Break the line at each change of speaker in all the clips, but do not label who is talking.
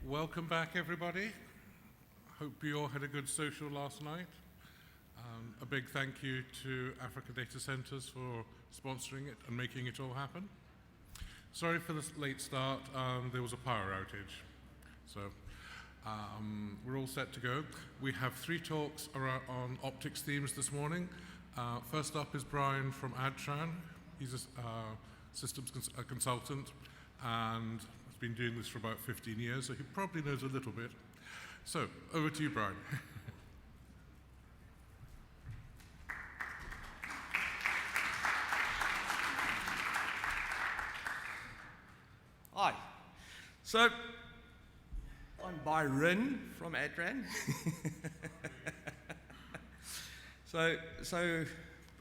Welcome back, everybody. Hope you all had a good social last night. A big thank you to Africa Data Centers for sponsoring it and making it all happen. Sorry for the late start. There was a power outage. So we're all set to go. We have 3 talks on optics themes this morning. First up is Brian from Adtran. He's a systems consultant and has been doing this for about 15 years, so he probably knows a little bit. So, over to you, Brian.
Hi. So, I'm Byron from Adtran. so,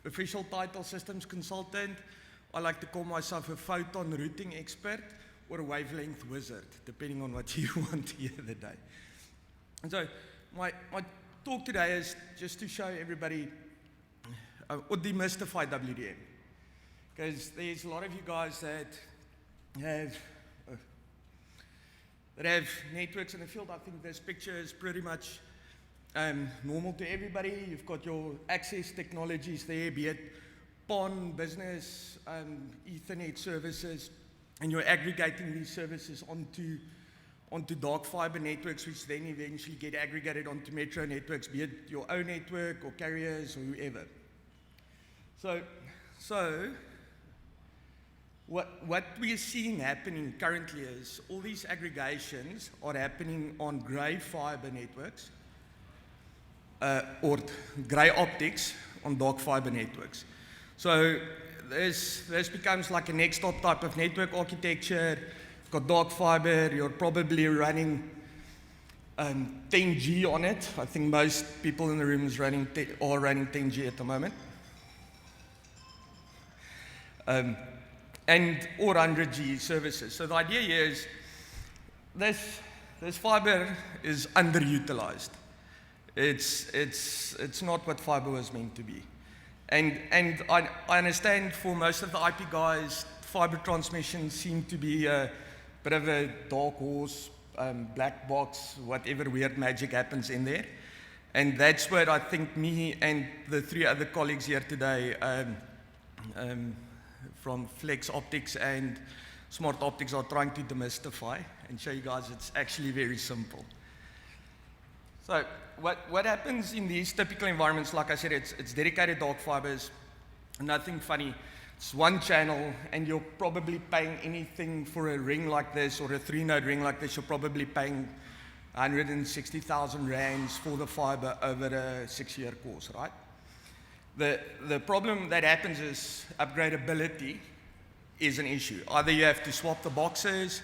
official title systems consultant. I like to call myself a photon routing expert or a wavelength wizard, depending on what you want to hear the day. And so, my talk today is just to show everybody or demystify WDM. Because there's a lot of you guys that have networks in the field. I think this picture is pretty much normal to everybody. You've got your access technologies there, be it PON, business, Ethernet services, and you're aggregating these services onto dark fiber networks, which then eventually get aggregated onto metro networks, be it your own network or carriers or whoever. So what we are seeing happening currently is all these aggregations are happening on grey fiber networks or grey optics on dark fiber networks. So this becomes like a next top type of network architecture. You've got dark fiber, you're probably running 10G on it. I think most people in the room are running 10G at the moment. And or 100G services. So the idea here is this fiber is underutilized. It's not what fiber was meant to be. And I understand for most of the IP guys, fiber transmission seemed to be a bit of a dark horse, black box, whatever weird magic happens in there. And that's what I think me and the 3 other colleagues here today from Flex Optics and Smart Optics are trying to demystify and show you guys it's actually very simple. So what happens in these typical environments, like I said, it's dedicated dark fibers, nothing funny. It's one channel, and you're probably paying anything for a ring like this or a 3-node ring like this, you're probably paying 160,000 rands for the fiber over a 6-year course, right? The problem that happens is upgradability is an issue. Either you have to swap the boxes,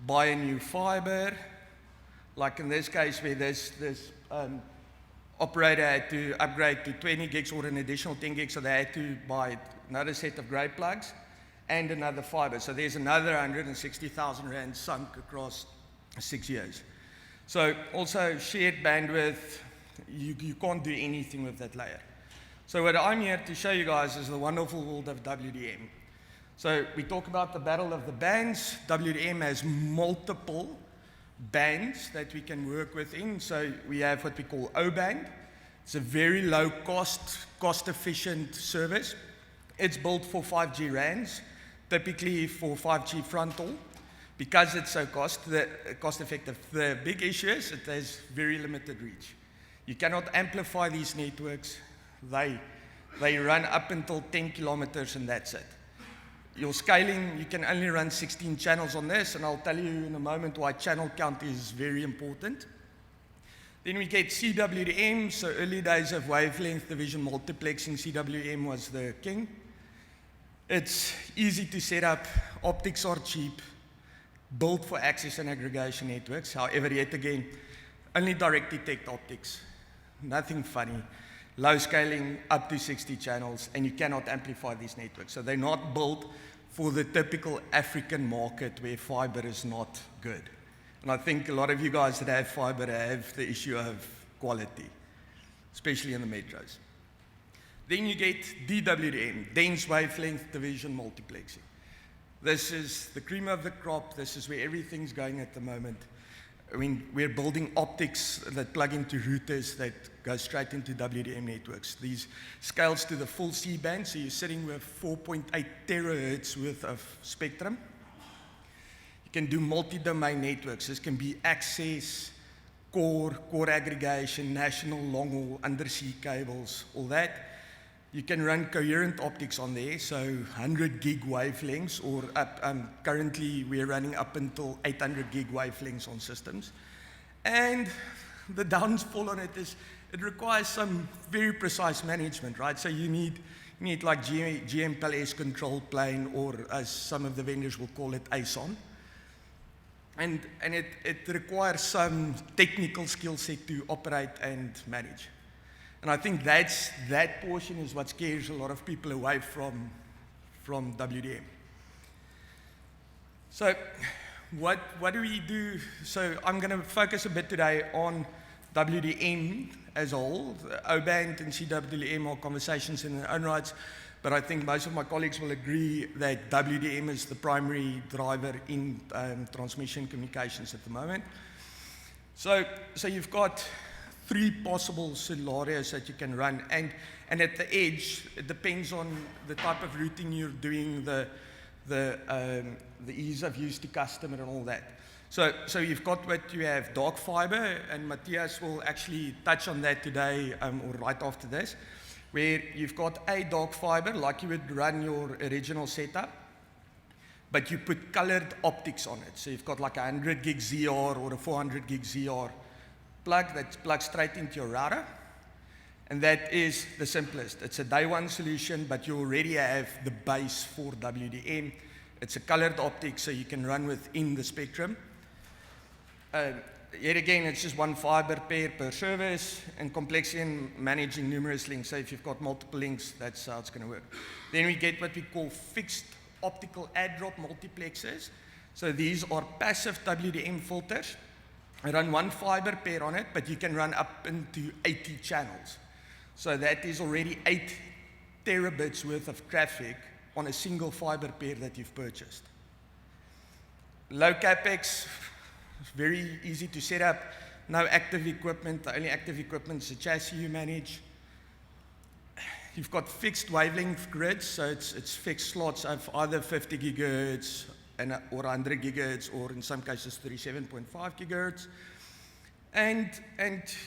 buy a new fiber, like in this case where this operator had to upgrade to 20 gigs or an additional 10 gigs, so they had to buy another set of grey plugs and another fiber. So there's another 160,000 rand sunk across 6 years. So also shared bandwidth, you can't do anything with that layer. So what I'm here to show you guys is the wonderful world of WDM. So we talk about the battle of the bands. WDM has multiple bands that we can work within. So we have what we call O-band. It's a very low cost efficient service. It's built for 5G RANs, typically for 5G frontal. Because it's so cost effective, the big issue is it has very limited reach. You cannot amplify these networks. They run up until 10 kilometers and that's it. Your scaling, you can only run 16 channels on this, and I'll tell you in a moment why channel count is very important. Then we get CWDM, so early days of wavelength division multiplexing, CWDM was the king. It's easy to set up, optics are cheap, built for access and aggregation networks. However, yet again, only direct detect optics, nothing funny. Low scaling up to 60 channels, and you cannot amplify these networks. So they're not built for the typical African market where fiber is not good. And I think a lot of you guys that have fiber have the issue of quality, especially in the metros. Then you get DWDM, dense wavelength division multiplexing. This is the cream of the crop. This is where everything's going at the moment. we're building optics that plug into routers that go straight into WDM networks. These scales to the full C-band, so you're sitting with 4.8 terahertz worth of spectrum. You can do multi-domain networks. This can be access, core aggregation, national long-haul, undersea cables, all that. You can run coherent optics on there, so 100 gig wavelengths, or currently we're running up until 800 gig wavelengths on systems. And the downfall on it is it requires some very precise management, right? So you need like GMPLS control plane, or as some of the vendors will call it, ASON. And it requires some technical skill set to operate and manage. And I think that portion is what scares a lot of people away from WDM. So what do we do? So I'm going to focus a bit today on WDM as a whole. O-band and CWDM are conversations in their own rights, but I think most of my colleagues will agree that WDM is the primary driver in transmission communications at the moment. So you've got 3 possible scenarios that you can run, and at the edge, it depends on the type of routing you're doing, the ease of use to customer and all that. So you've got what you have, dark fiber, and Matthias will actually touch on that today, or right after this, where you've got a dark fiber, like you would run your original setup, but you put colored optics on it. So you've got like a 100 gig ZR or a 400 gig ZR plug that's plugged straight into your router, and that is the simplest. It's a day one solution, but you already have the base for WDM. It's a colored optic, so you can run within the spectrum. Yet again, it's just 1 fiber pair per service, and complexity in managing numerous links. So if you've got multiple links, that's how it's going to work. Then we get what we call fixed optical add-drop multiplexers. So these are passive WDM filters. I run 1 fiber pair on it, but you can run up into 80 channels. So that is already 8 terabits worth of traffic on a single fiber pair that you've purchased. Low capex, very easy to set up. No active equipment. The only active equipment is the chassis you manage. You've got fixed wavelength grids, so it's fixed slots of either 50 gigahertz or 100 gigahertz, or in some cases 37.5 gigahertz. And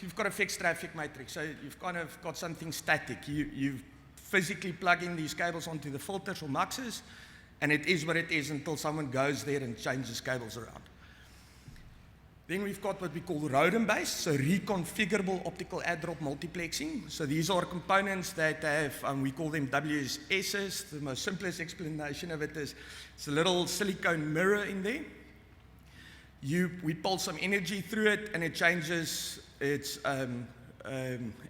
you've got a fixed traffic matrix, so you've kind of got something static. You physically plug in these cables onto the filters or muxes, and it is what it is until someone goes there and changes cables around. Then we've got what we call ROADM-based, so reconfigurable optical add-drop multiplexing. So these are components that have, we call them WSSs. The most simplest explanation of it is it's a little silicone mirror in there. We pull some energy through it, and it changes its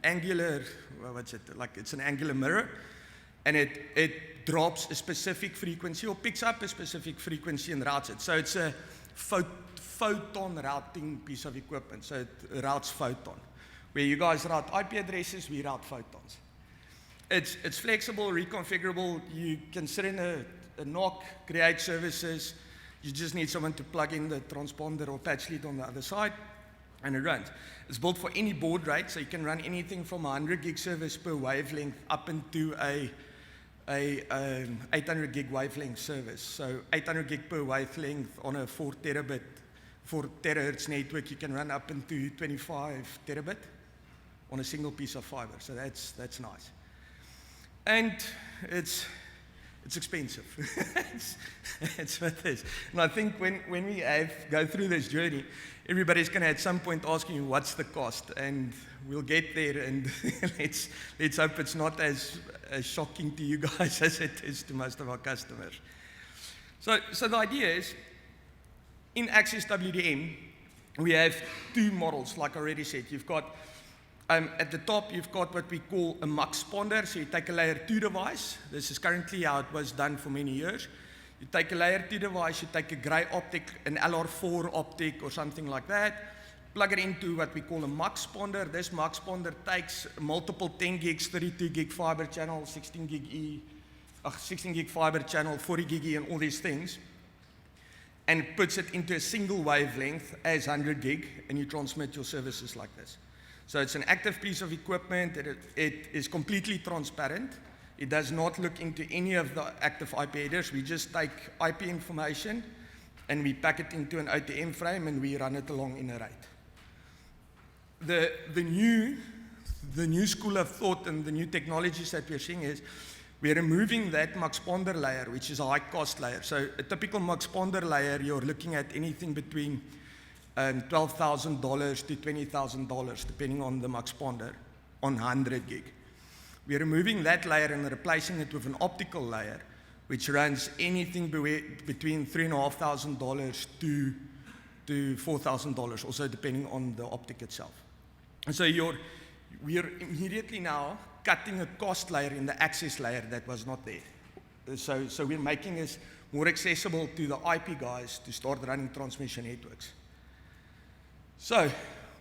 angular, it's an angular mirror, and it drops a specific frequency or picks up a specific frequency and routes it. So it's a photon routing piece of equipment, so it routes photon. Where you guys route IP addresses, we route photons. It's flexible, reconfigurable. You can sit in a NOC, create services. You just need someone to plug in the transponder or patch lead on the other side, and it runs. It's built for any baud rate, so you can run anything from a 100 gig service per wavelength up into a 800 gig wavelength service. So 800 gig per wavelength on a 4 terahertz network, you can run up into 25 terabit on a single piece of fiber. So that's nice. And it's expensive. it's what it is. And I think when we go through this journey, everybody's going to at some point ask you, what's the cost? And we'll get there, and let's hope it's not as shocking to you guys as it is to most of our customers. So the idea is, in Access WDM, we have 2 models, like I already said. You've got, at the top, you've got what we call a mux ponder. So you take a layer 2 device. This is currently how it was done for many years. You take a layer 2 device, you take a grey optic, an LR4 optic or something like that, plug it into what we call a mux ponder. This mux ponder takes multiple 10 gigs, 32 gig fiber channel, 16 gig fiber channel, 40 gig E, and all these things. and it puts it into a single wavelength as 100 gig, and you transmit your services like this. So it's an active piece of equipment. It is completely transparent. It does not look into any of the active IP headers. We just take IP information and we pack it into an OTM frame and we run it along in a RAID. The new school of thought and the new technologies that we're seeing is we're removing that muxponder layer, which is a high cost layer. So a typical muxponder layer, you're looking at anything between $12,000 to $20,000, depending on the muxponder, on 100 gig. We're removing that layer and replacing it with an optical layer, which runs anything between $3,500 to $4,000, also depending on the optic itself. And so we're immediately now cutting a cost layer in the access layer that was not there. So we're making this more accessible to the IP guys to start running transmission networks. So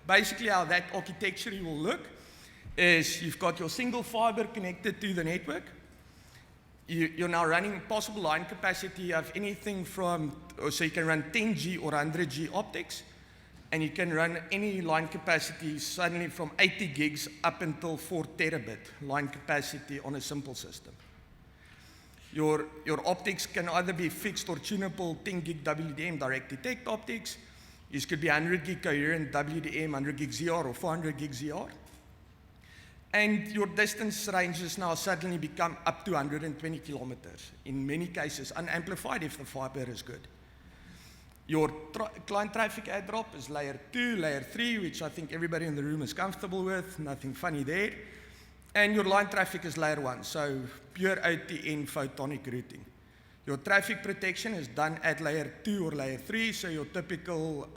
basically how that architecture will look is you've got your single fiber connected to the network. You're now running possible line capacity of anything from, so you can run 10G or 100G optics, and you can run any line capacity suddenly from 80 gigs up until 4 terabit line capacity on a simple system. Your optics can either be fixed or tunable 10 gig WDM direct detect optics. This could be 100 gig coherent WDM, 100 gig ZR, or 400 gig ZR. And your distance ranges now suddenly become up to 120 kilometers, in many cases unamplified if the fiber is good. Your client traffic add drop is layer 2, layer 3, which I think everybody in the room is comfortable with, nothing funny there. And your line traffic is layer 1, so pure OTN photonic routing. Your traffic protection is done at layer 2 or layer 3, so your typical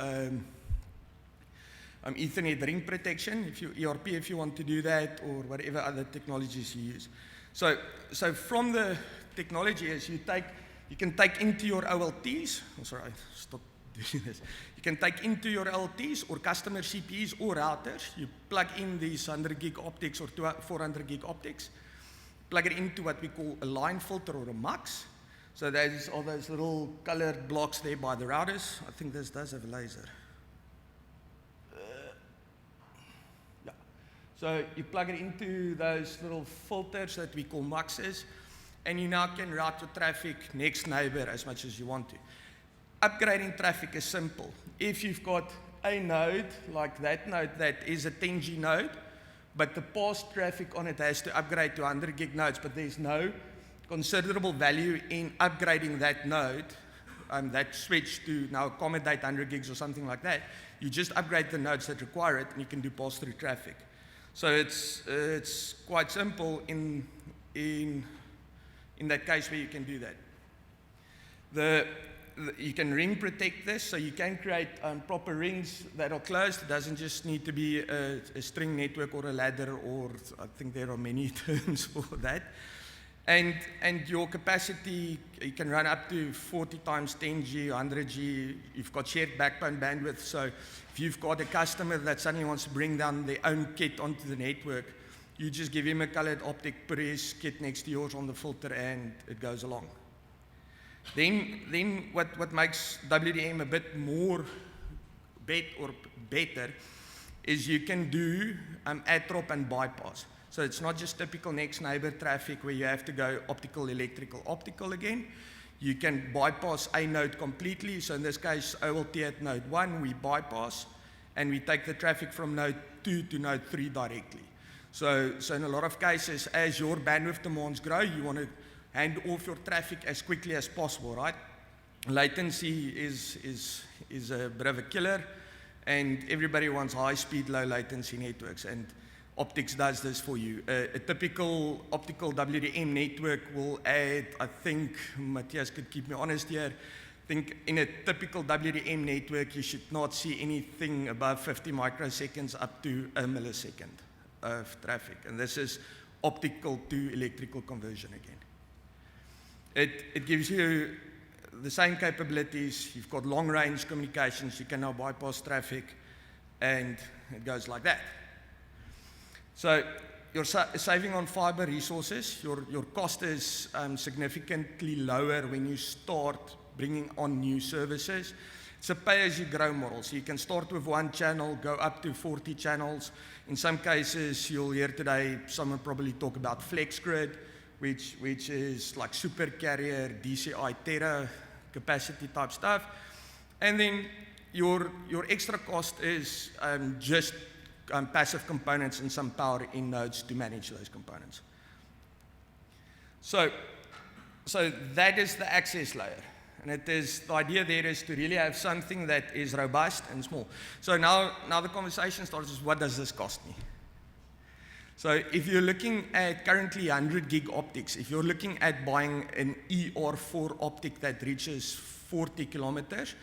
Ethernet ring protection, ERP if you want to do that, or whatever other technologies you use. So from the technology is you can take into your OLTs, sorry, stop doing this. You can take into your OLTs or customer CPEs or routers, you plug in these 100 gig optics or 400 gig optics, plug it into what we call a line filter or a MUX. So those are those little colored blocks there by the routers. I think this does have a laser. Yeah. So you plug it into those little filters that we call MUXes, and you now can route your traffic next neighbor as much as you want to. Upgrading traffic is simple. If you've got a node, like that node that is a 10G node, but the past traffic on it has to upgrade to 100 gig nodes, but there's no considerable value in upgrading that node, that switch to now accommodate 100 gigs or something like that. You just upgrade the nodes that require it, and you can do pass-through traffic. So it's quite simple in that case where you can do that. You can ring protect this, so you can create proper rings that are closed. It doesn't just need to be a string network or a ladder, or I think there are many terms for that. And your capacity, you can run up to 40 times 10G, 100G. You've got shared backbone bandwidth, so if you've got a customer that suddenly wants to bring down their own kit onto the network, you just give him a colored optic, put his kit next to yours on the filter, and it goes along. Then what makes WDM a bit more better is you can do add drop and bypass. So it's not just typical next neighbor traffic where you have to go optical, electrical, optical again. You can bypass a node completely. So in this case, OLT at node 1, we bypass, and we take the traffic from node 2 to node 3 directly. So in a lot of cases, as your bandwidth demands grow, you want to hand off your traffic as quickly as possible, right? Latency is a bit of a killer, and everybody wants high-speed, low-latency networks, and optics does this for you. A typical optical WDM network will add, I think, Matthias could keep me honest here, I think in a typical WDM network, you should not see anything above 50 microseconds up to a millisecond of traffic, and this is optical to electrical conversion again. It gives you the same capabilities. You've got long-range communications. You can now bypass traffic, and it goes like that. So you're saving on fiber resources. Your cost is significantly lower when you start bringing on new services. It's a pay-as-you-grow model, so you can start with 1 channel, go up to 40 channels. In some cases, you'll hear today someone probably talk about FlexGrid, which is like super carrier, DCI, Terra capacity type stuff. And then your extra cost is just passive components and some power in nodes to manage those components. So that is the access layer. And the idea there is to really have something that is robust and small. So now the conversation starts is, what does this cost me? So if you're looking at currently 100 gig optics, if you're looking at buying an ER4 optic that reaches 40 kilometers,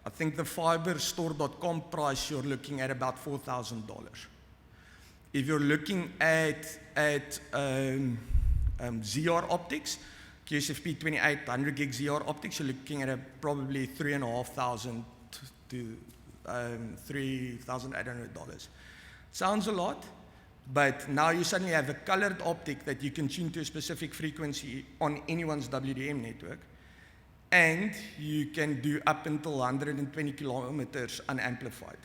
I think the fiberstore.com price, you're looking at about $4,000. If you're looking at ZR optics, QSFP 28, 100 gig ZR optics, you're looking at probably $3,500 to $3,800. Sounds a lot, but now you suddenly have a colored optic that you can tune to a specific frequency on anyone's WDM network, and you can do up until 120 kilometers unamplified,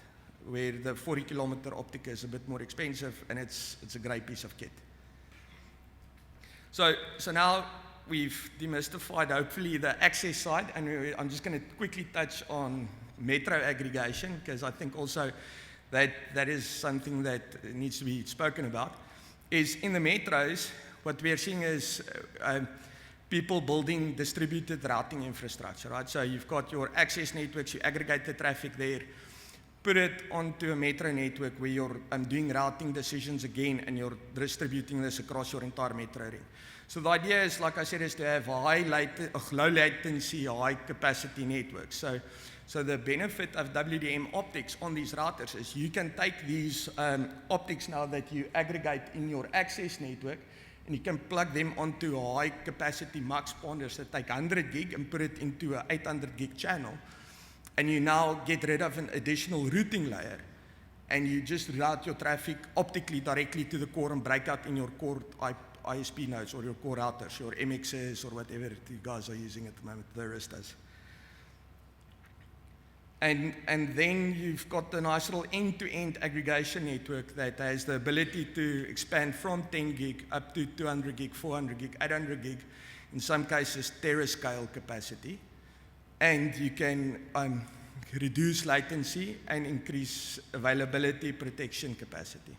where the 40 kilometer optic is a bit more expensive, and it's a great piece of kit. So now we've demystified, hopefully, the access side, and I'm just going to quickly touch on metro aggregation, because I think also that is something that needs to be spoken about, is in the metros, what we are seeing is people building distributed routing infrastructure, right? So you've got your access networks, you aggregate the traffic there, put it onto a metro network where you're doing routing decisions again, and you're distributing this across your entire metro ring. So the idea is, like I said, is to have low latency, high capacity networks. So the benefit of WDM optics on these routers is you can take these optics now that you aggregate in your access network, and you can plug them onto high capacity mux ponders that take 100 gig and put it into an 800 gig channel. And you now get rid of an additional routing layer, and you just route your traffic optically directly to the core and break out in your core ISP nodes or your core routers, your MXs or whatever you guys are using at the moment, the Aristas. And then you've got the nice little end-to-end aggregation network that has the ability to expand from 10 gig up to 200 gig, 400 gig, 800 gig, in some cases terascale capacity. And you can reduce latency and increase availability, protection capacity.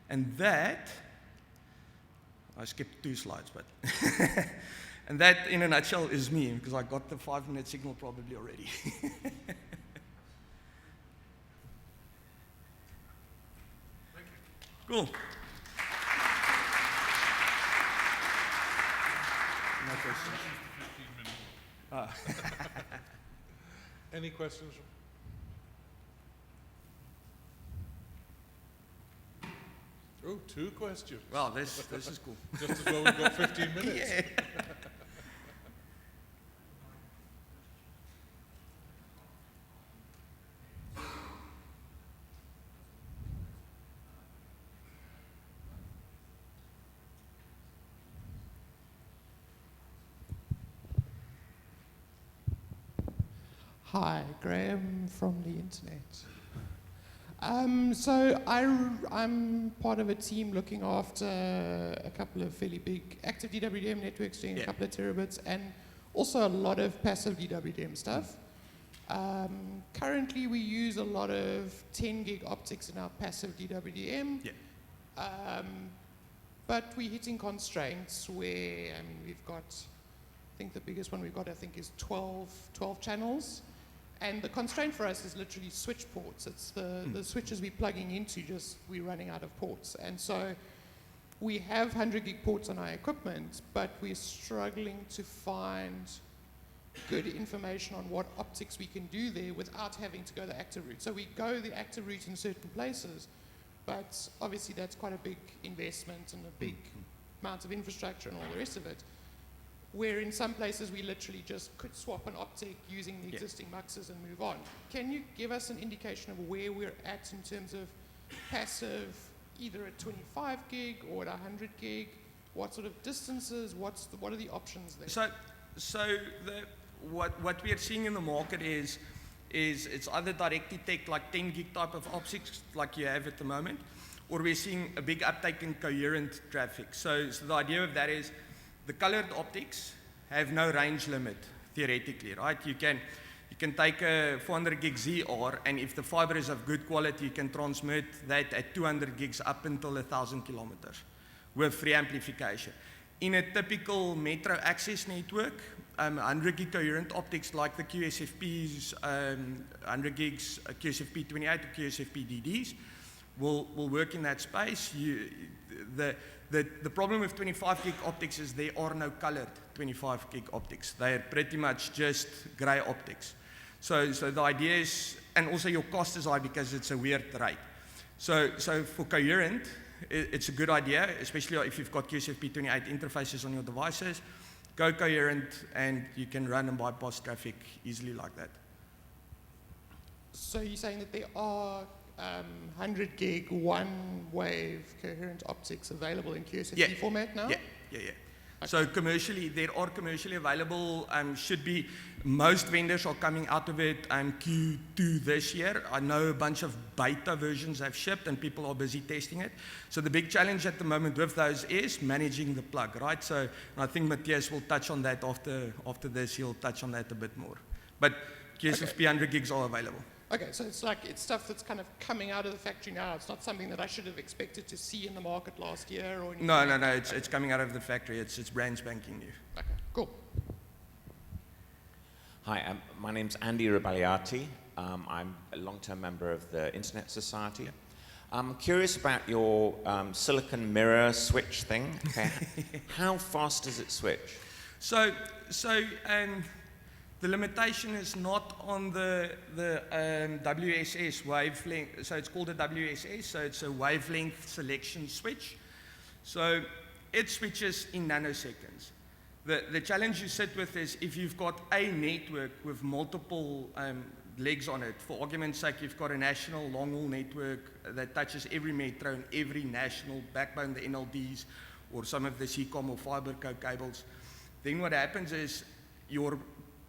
And that, I skipped 2 slides, but and that in a nutshell is me, because I got the 5-minute signal probably already. Cool. No questions.
Any questions? Oh, 2 questions.
Well, this is cool.
Just as well we've got 15 minutes.
Yeah.
Hi, Graham from the internet. So I'm part of a team looking after a couple of fairly big active DWDM networks doing a couple of terabits, and also a lot of passive DWDM stuff. Currently we use a lot of 10 gig optics in our passive DWDM. But we're hitting constraints where, we've got, I think the biggest one we've got, is 12 channels. And the constraint for us is literally switch ports. It's the switches we're plugging into, we're running out of ports. And so we have 100 gig ports on our equipment, but we're struggling to find good information on what optics we can do there without having to go the active route. So we go the active route in certain places, but obviously that's quite a big investment and a big amount of infrastructure and all the rest of it. Where in some places we literally just could swap an optic using the existing muxes and move on. Can you give us an indication of where we're at in terms of passive, either at 25 gig or at 100 gig? What sort of distances? What are the options there?
So what we are seeing in the market is it's either direct detect like 10 gig type of optics like you have at the moment, or we're seeing a big uptake in coherent traffic. So the idea of that is the colored optics have no range limit theoretically, right? You can take a 400 gig ZR, and if the fiber is of good quality, you can transmit that at 200 gigs up until 1,000 kilometers with free amplification. In a typical metro access network, 100 gig coherent optics like the QSFPs, 100 gigs QSFP28 or QSFP-DDs will work in that space. The problem with 25 gig optics is there are no colored 25 gig optics. They are pretty much just gray optics. So the idea is, and also your cost is high because it's a weird rate. So for coherent, it's a good idea, especially if you've got QSFP28 interfaces on your devices. Go coherent, and you can run and bypass traffic easily like that.
So you're saying that there are 100 gig one-wave coherent optics available in QSFP format now?
Yeah. Okay. So commercially, there are commercially available, should be, most vendors are coming out of it Q2 this year. I know a bunch of beta versions have shipped and people are busy testing it. So the big challenge at the moment with those is managing the plug, right? So I think Matthias will touch on that after this, he'll touch on that a bit more. But QSFP 100 gigs are available.
Okay, so it's stuff that's kind of coming out of the factory now. It's not something that I should have expected to see in the market last year or anything.
No, it's coming out of the factory. It's brand spanking new.
Okay, cool.
Hi, my name's Andy Rabagliati. I'm a long-term member of the Internet Society. I'm curious about your silicon mirror switch thing. Okay. How fast does it switch?
So the limitation is not on the WSS wavelength. So it's called a WSS. So it's a wavelength selection switch. So it switches in nanoseconds. The challenge you sit with is if you've got a network with multiple legs on it. For argument's sake, you've got a national long-haul network that touches every metro and every national backbone, the NLDs, or some of the CCOM or fiber cables. Then what happens is your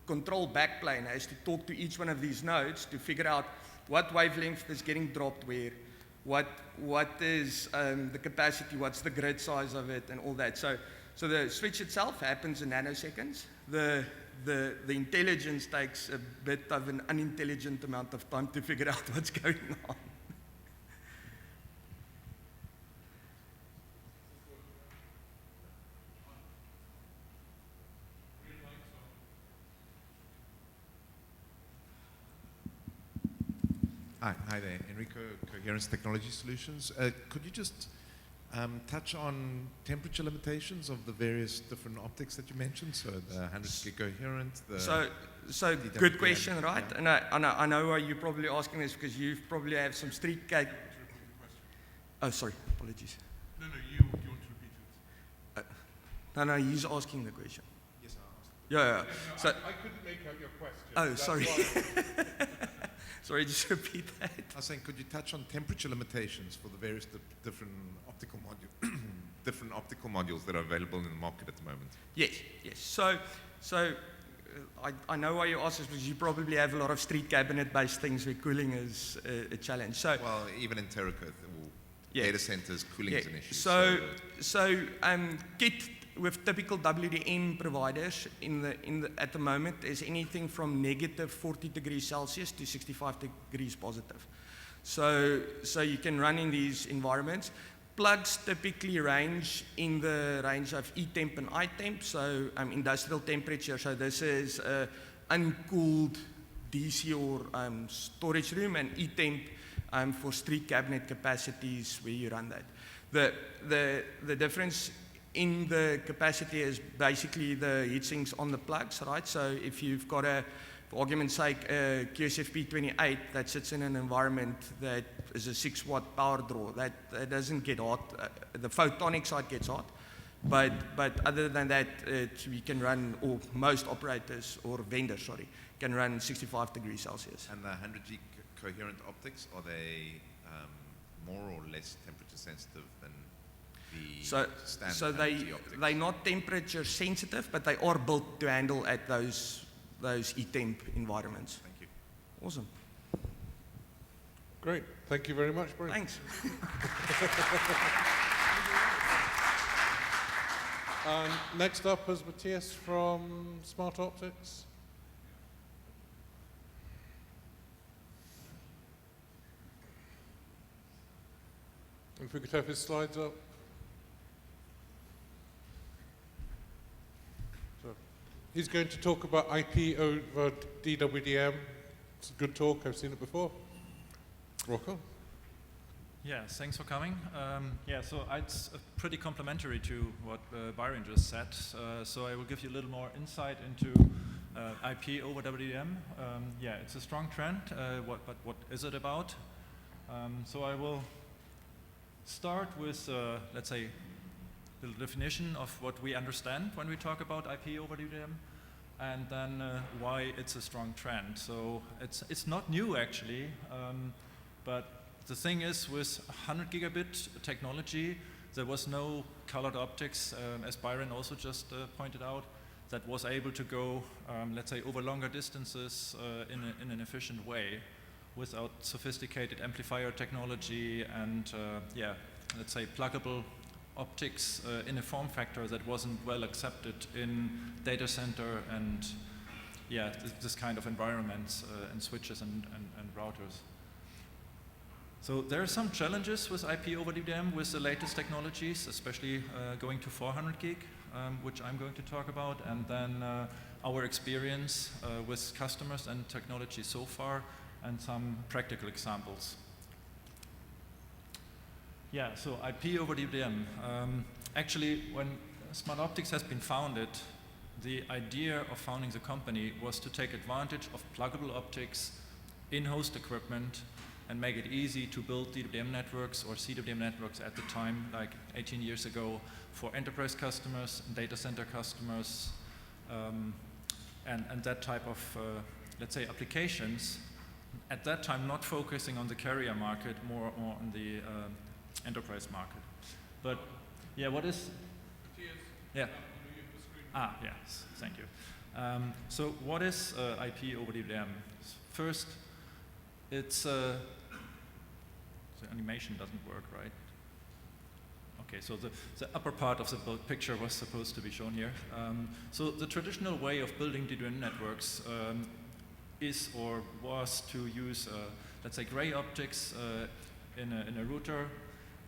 control backplane has to talk to each one of these nodes to figure out what wavelength is getting dropped where, what is the capacity, what's the grid size of it, and all that. So the switch itself happens in nanoseconds. The intelligence takes a bit of an unintelligent amount of time to figure out what's going on.
Hi there, Enrico, Coherence Technology Solutions. Could you just touch on temperature limitations of the various different optics that you mentioned? So the 100 gig coherent, the
So good question, right?
Yeah.
And I know why you're probably asking this because you probably have some street cake. Oh, sorry, apologies.
No, you want to repeat it.
No, he's asking the question.
Yes, I asked.
Yeah.
No,
So,
I couldn't make out your question.
oh,
That's
sorry.
why-
Sorry, just repeat that.
I was saying, could you touch on temperature limitations for the various different optical modules that are available in the market at the moment?
Yes. So I know why you asked this because you probably have a lot of street cabinet-based things where cooling is a challenge. So
Well, even in Terraco,
Yeah.
data centers, cooling is an issue.
So kit with typical WDM providers at the moment is anything from negative 40 degrees Celsius to 65 degrees positive. So you can run in these environments. Plugs typically range in the range of E-temp and I-temp, so industrial temperature. So this is uncooled DC or storage room, and E-temp for street cabinet capacities where you run that. The difference in the capacity is basically the heat sinks on the plugs, right? So if you've got for argument's sake, a QSFP28 that sits in an environment that is a 6-watt power draw, that doesn't get hot. The photonic side gets hot, but other than that, we can run, or most operators or vendors, can run 65 degrees Celsius.
And the 100 gig coherent optics, are they more or less temperature sensitive than the standard
So
100 G optics?
they're not temperature sensitive, but they are built to handle at those those e-temp environments.
Thank you.
Awesome.
Great. Thank you very much, Brian.
Thanks.
Next up is Matthias from Smart Optics. If we could have his slides up. So, he's going to talk about IP over DWDM. It's a good talk. I've seen it before. Rocco?
Yeah, thanks for coming. So it's pretty complementary to what Byron just said. So I will give you a little more insight into IP over WDM. It's a strong trend, but what is it about? So I will start with, let's say, the definition of what we understand when we talk about IP over WDM, and then why it's a strong trend. So it's not new actually, but the thing is, with 100 gigabit technology, there was no colored optics, as Byron also just pointed out, that was able to go, let's say, over longer distances in an efficient way without sophisticated amplifier technology and, let's say, pluggable optics in a form factor that wasn't well accepted in data center and, this kind of environments and switches and routers. So there are some challenges with IP over DWDM with the latest technologies, especially going to 400 gig, which I'm going to talk about, and then our experience with customers and technology so far, and some practical examples. So IP over DWDM. Actually, when Smart Optics has been founded, the idea of founding the company was to take advantage of pluggable optics in host equipment and make it easy to build DWDM networks or CWDM networks at the time, like 18 years ago, for enterprise customers, data center customers, and that type of, let's say, applications. At that time, not focusing on the carrier market, more on the enterprise market. But what is? Yeah. Yes, thank you. So what is IP over DWDM? First, it's the animation doesn't work, right? Okay, so the upper part of the picture was supposed to be shown here. So the traditional way of building DWDM networks is or was to use, let's say, gray optics in a router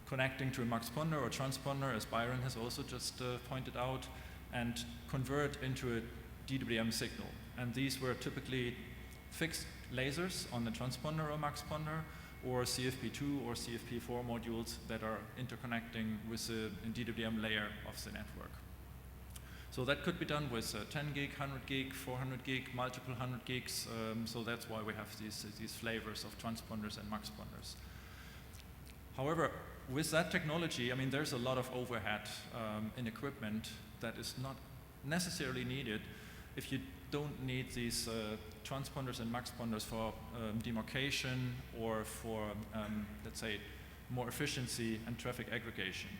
connecting to a muxponder or transponder, as Byron has also just pointed out, and convert into a DWDM signal. And these were typically fixed lasers on the transponder or muxponder, or CFP2 or CFP4 modules that are interconnecting with the DWDM layer of the network. So that could be done with 10 gig, 100 gig, 400 gig, multiple 100 gigs. So that's why we have these flavors of transponders and muxponders. However, with that technology, I mean, there's a lot of overhead in equipment that is not necessarily needed if you don't need these transponders and muxponders for demarcation or for, let's say, more efficiency and traffic aggregation.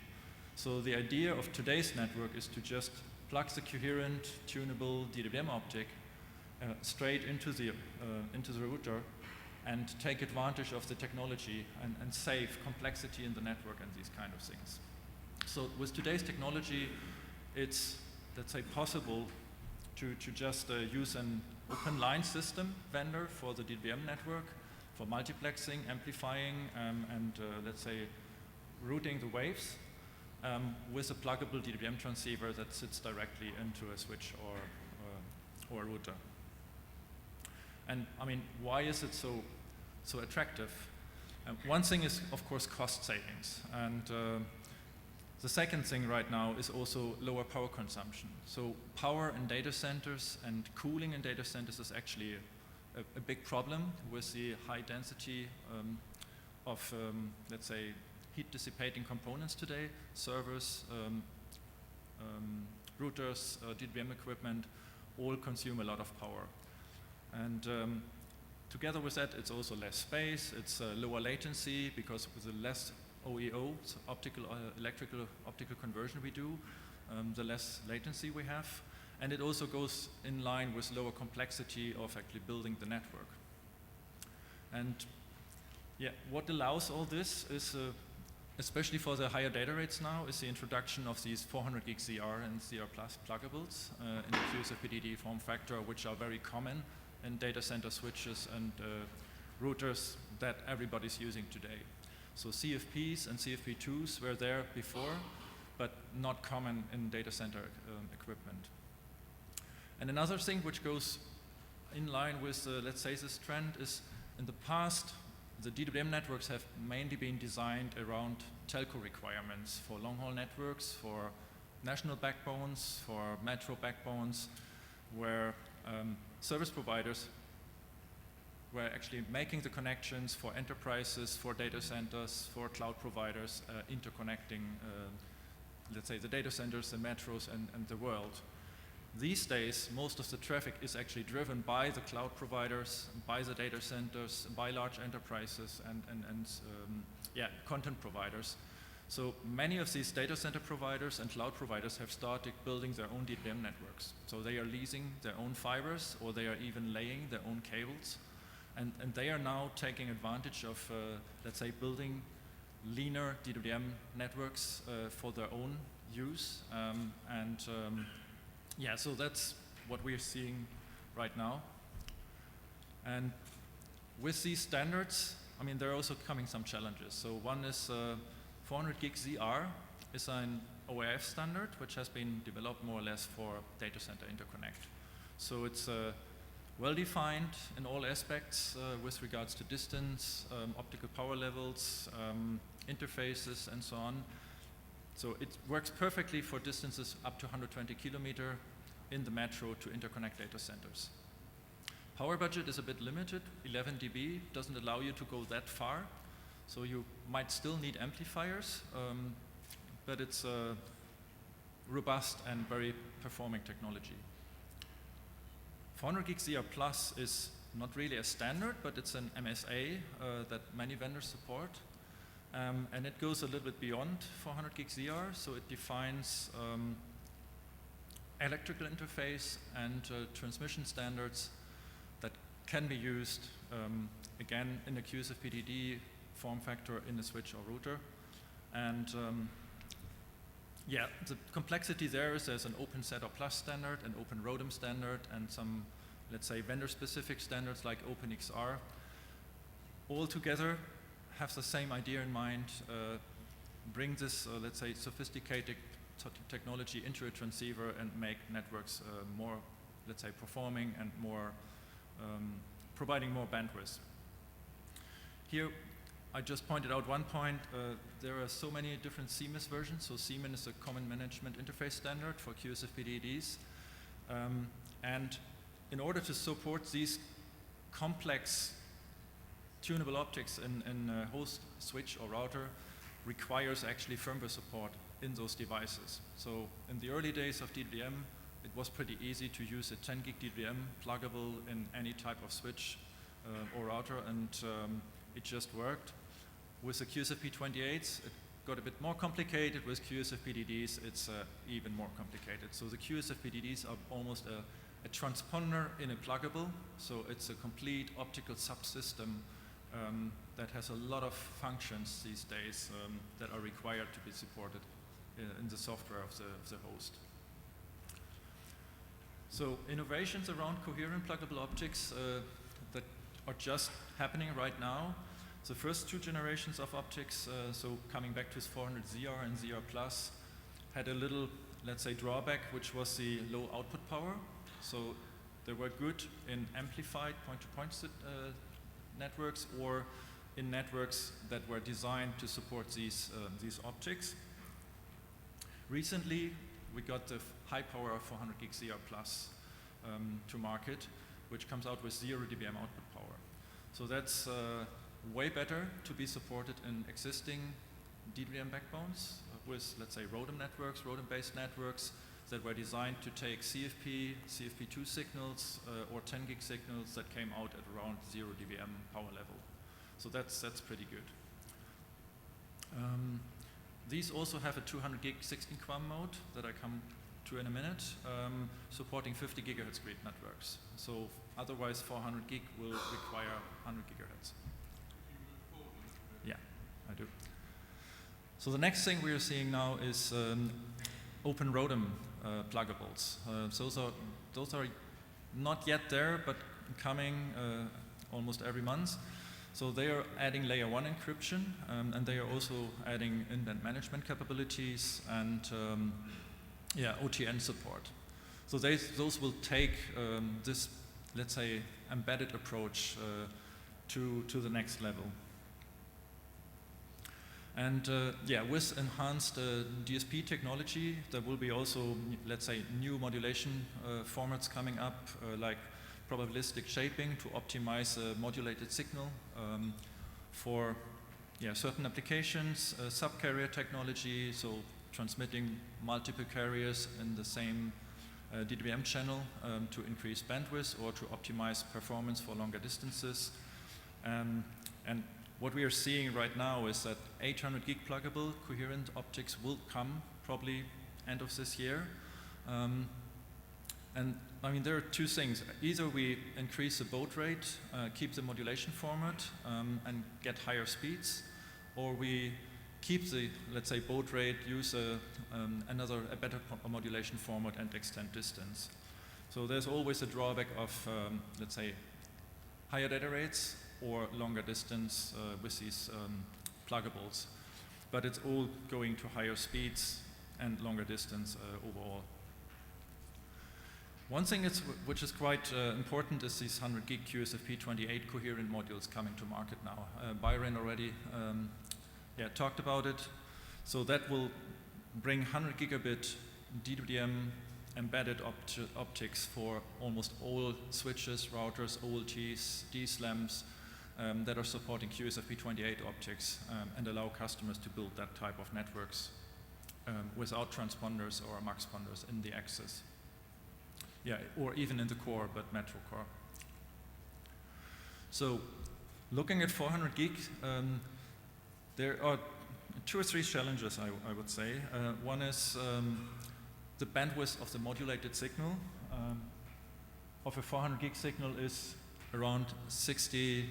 So the idea of today's network is to just plug the coherent, tunable DWDM optic straight into the router and take advantage of the technology and save complexity in the network and these kind of things. So with today's technology, it's, let's say, possible to just use an open line system vendor for the DWDM network, for multiplexing, amplifying, and let's say, routing the waves with a pluggable DWDM transceiver that sits directly into a switch or a router. And I mean, why is it so attractive? One thing is, of course, cost savings. And the second thing right now is also lower power consumption. So power in data centers and cooling in data centers is actually a big problem with the high density of, let's say, heat dissipating components today, servers, routers, DWDM equipment, all consume a lot of power. And together with that, it's also less space, it's lower latency, because with the less OEO, so optical conversion we do, the less latency we have. And it also goes in line with lower complexity of actually building the network. And yeah, what allows all this is, especially for the higher data rates now, is the introduction of these 400 gig ZR and ZR Plus pluggables in the QSFP-DD form factor, which are very common in data center switches and routers that everybody's using today. So CFPs and CFP2s were there before, but not common in data center equipment. And another thing which goes in line with, let's say, this trend is in the past, the DWDM networks have mainly been designed around telco requirements for long-haul networks, for national backbones, for metro backbones, where service providers were actually making the connections for enterprises, for data centers, for cloud providers, interconnecting, let's say, the data centers, the metros, and the world. These days, most of the traffic is actually driven by the cloud providers, by the data centers, by large enterprises, and content providers. So many of these data center providers and cloud providers have started building their own DWDM networks. So they are leasing their own fibers, or they are even laying their own cables. And they are now taking advantage of, let's say, building leaner DWDM networks for their own use. Yeah, so that's what we're seeing right now. And with these standards, I mean, there are also coming some challenges. So one is 400 gig ZR is an ORF standard, which has been developed more or less for data center interconnect. So it's well-defined in all aspects with regards to distance, optical power levels, interfaces, and so on. So it works perfectly for distances up to 120 kilometer in the metro to interconnect data centers. Power budget is a bit limited. 11 dB doesn't allow you to go that far. So you might still need amplifiers, but it's a robust and very performing technology. 400 gig ZR Plus is not really a standard, but it's an MSA that many vendors support. And it goes a little bit beyond 400 gig ZR, so it defines electrical interface and transmission standards that can be used, again, in the QSFP-DD form factor in a switch or router. And yeah, the complexity there is there's an open setup plus standard, an open ROADM standard, and some, let's say, vendor-specific standards like OpenXR. All together have the same idea in mind, bring this, let's say, sophisticated technology into a transceiver and make networks more, let's say, performing and more, providing more bandwidth. Here, I just pointed out one point. There are so many different CMIS versions. So CMIN is a Common Management Interface Standard for QSFP-DDs. And in order to support these complex tunable optics in a host switch or router requires actually firmware support in those devices. So in the early days of DWDM, it was pretty easy to use a 10 gig DWDM pluggable in any type of switch or router, and it just worked. With the QSFP28s, it got a bit more complicated. With QSFP-DDs, it's even more complicated. So the QSFP-DDs are almost a transponder in a pluggable, so it's a complete optical subsystem that has a lot of functions these days that are required to be supported in the software of the host. So innovations around coherent pluggable optics that are just happening right now. The first two generations of optics, so coming back to 400 ZR and ZR Plus, had a little, let's say, drawback, which was the low output power. So they were good in amplified point-to-point networks or in networks that were designed to support these optics. Recently, we got the high power of 400 gig ZR Plus to market, which comes out with 0 dBm output power. So that's way better to be supported in existing DWDM backbones with, let's say, ROADM networks, ROADM-based networks that were designed to take CFP, CFP2 signals or 10 gig signals that came out at around 0 dBm power level. So that's pretty good. These also have a 200 gig 16 QAM mode that I come to in a minute, supporting 50 gigahertz grid networks. So otherwise 400 gig will require 100 gigahertz. Yeah, I do. So the next thing we are seeing now is open ROADM pluggables. Those are not yet there, but coming almost every month. So they are adding layer 1 encryption, and they are also adding indent management capabilities and OTN support. So those will take this, let's say, embedded approach to the next level. And with enhanced DSP technology, there will be also, let's say, new modulation formats coming up, like probabilistic shaping to optimize a modulated signal for certain applications, subcarrier technology, so transmitting multiple carriers in the same DWM channel to increase bandwidth or to optimize performance for longer distances. And what we are seeing right now is that 800 gig pluggable coherent optics will come probably end of this year. And I mean, there are two things. Either we increase the baud rate, keep the modulation format, and get higher speeds, or we keep the, let's say, baud rate, use a better modulation format and extend distance. So there's always a drawback of, let's say, higher data rates or longer distance with these pluggables. But it's all going to higher speeds and longer distance overall. One thing which is quite important is these 100 gig QSFP28 coherent modules coming to market now. Byron already talked about it. So that will bring 100 gigabit DWDM embedded optics for almost all switches, routers, OLTs, DSLAMs that are supporting QSFP28 optics and allow customers to build that type of networks without transponders or muxponders in the access. Yeah, or even in the core, but metro core. So looking at 400 gig, there are 2 or 3 challenges, I would say. One is the bandwidth of the modulated signal of a 400 gig signal is around 60,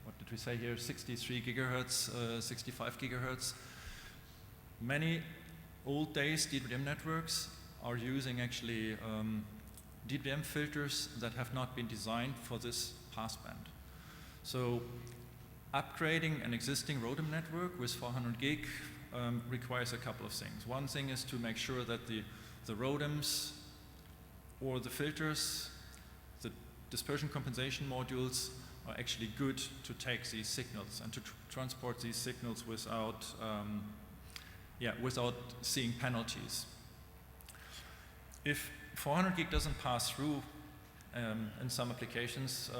what did we say here, 63 gigahertz, 65 gigahertz. Many old days DWDM networks are using actually DWDM filters that have not been designed for this passband. So upgrading an existing ROADM network with 400 gig requires a couple of things. One thing is to make sure that the ROADMs or the filters, the dispersion compensation modules are actually good to take these signals and to transport these signals without seeing penalties. If 400 gig doesn't pass through in some applications,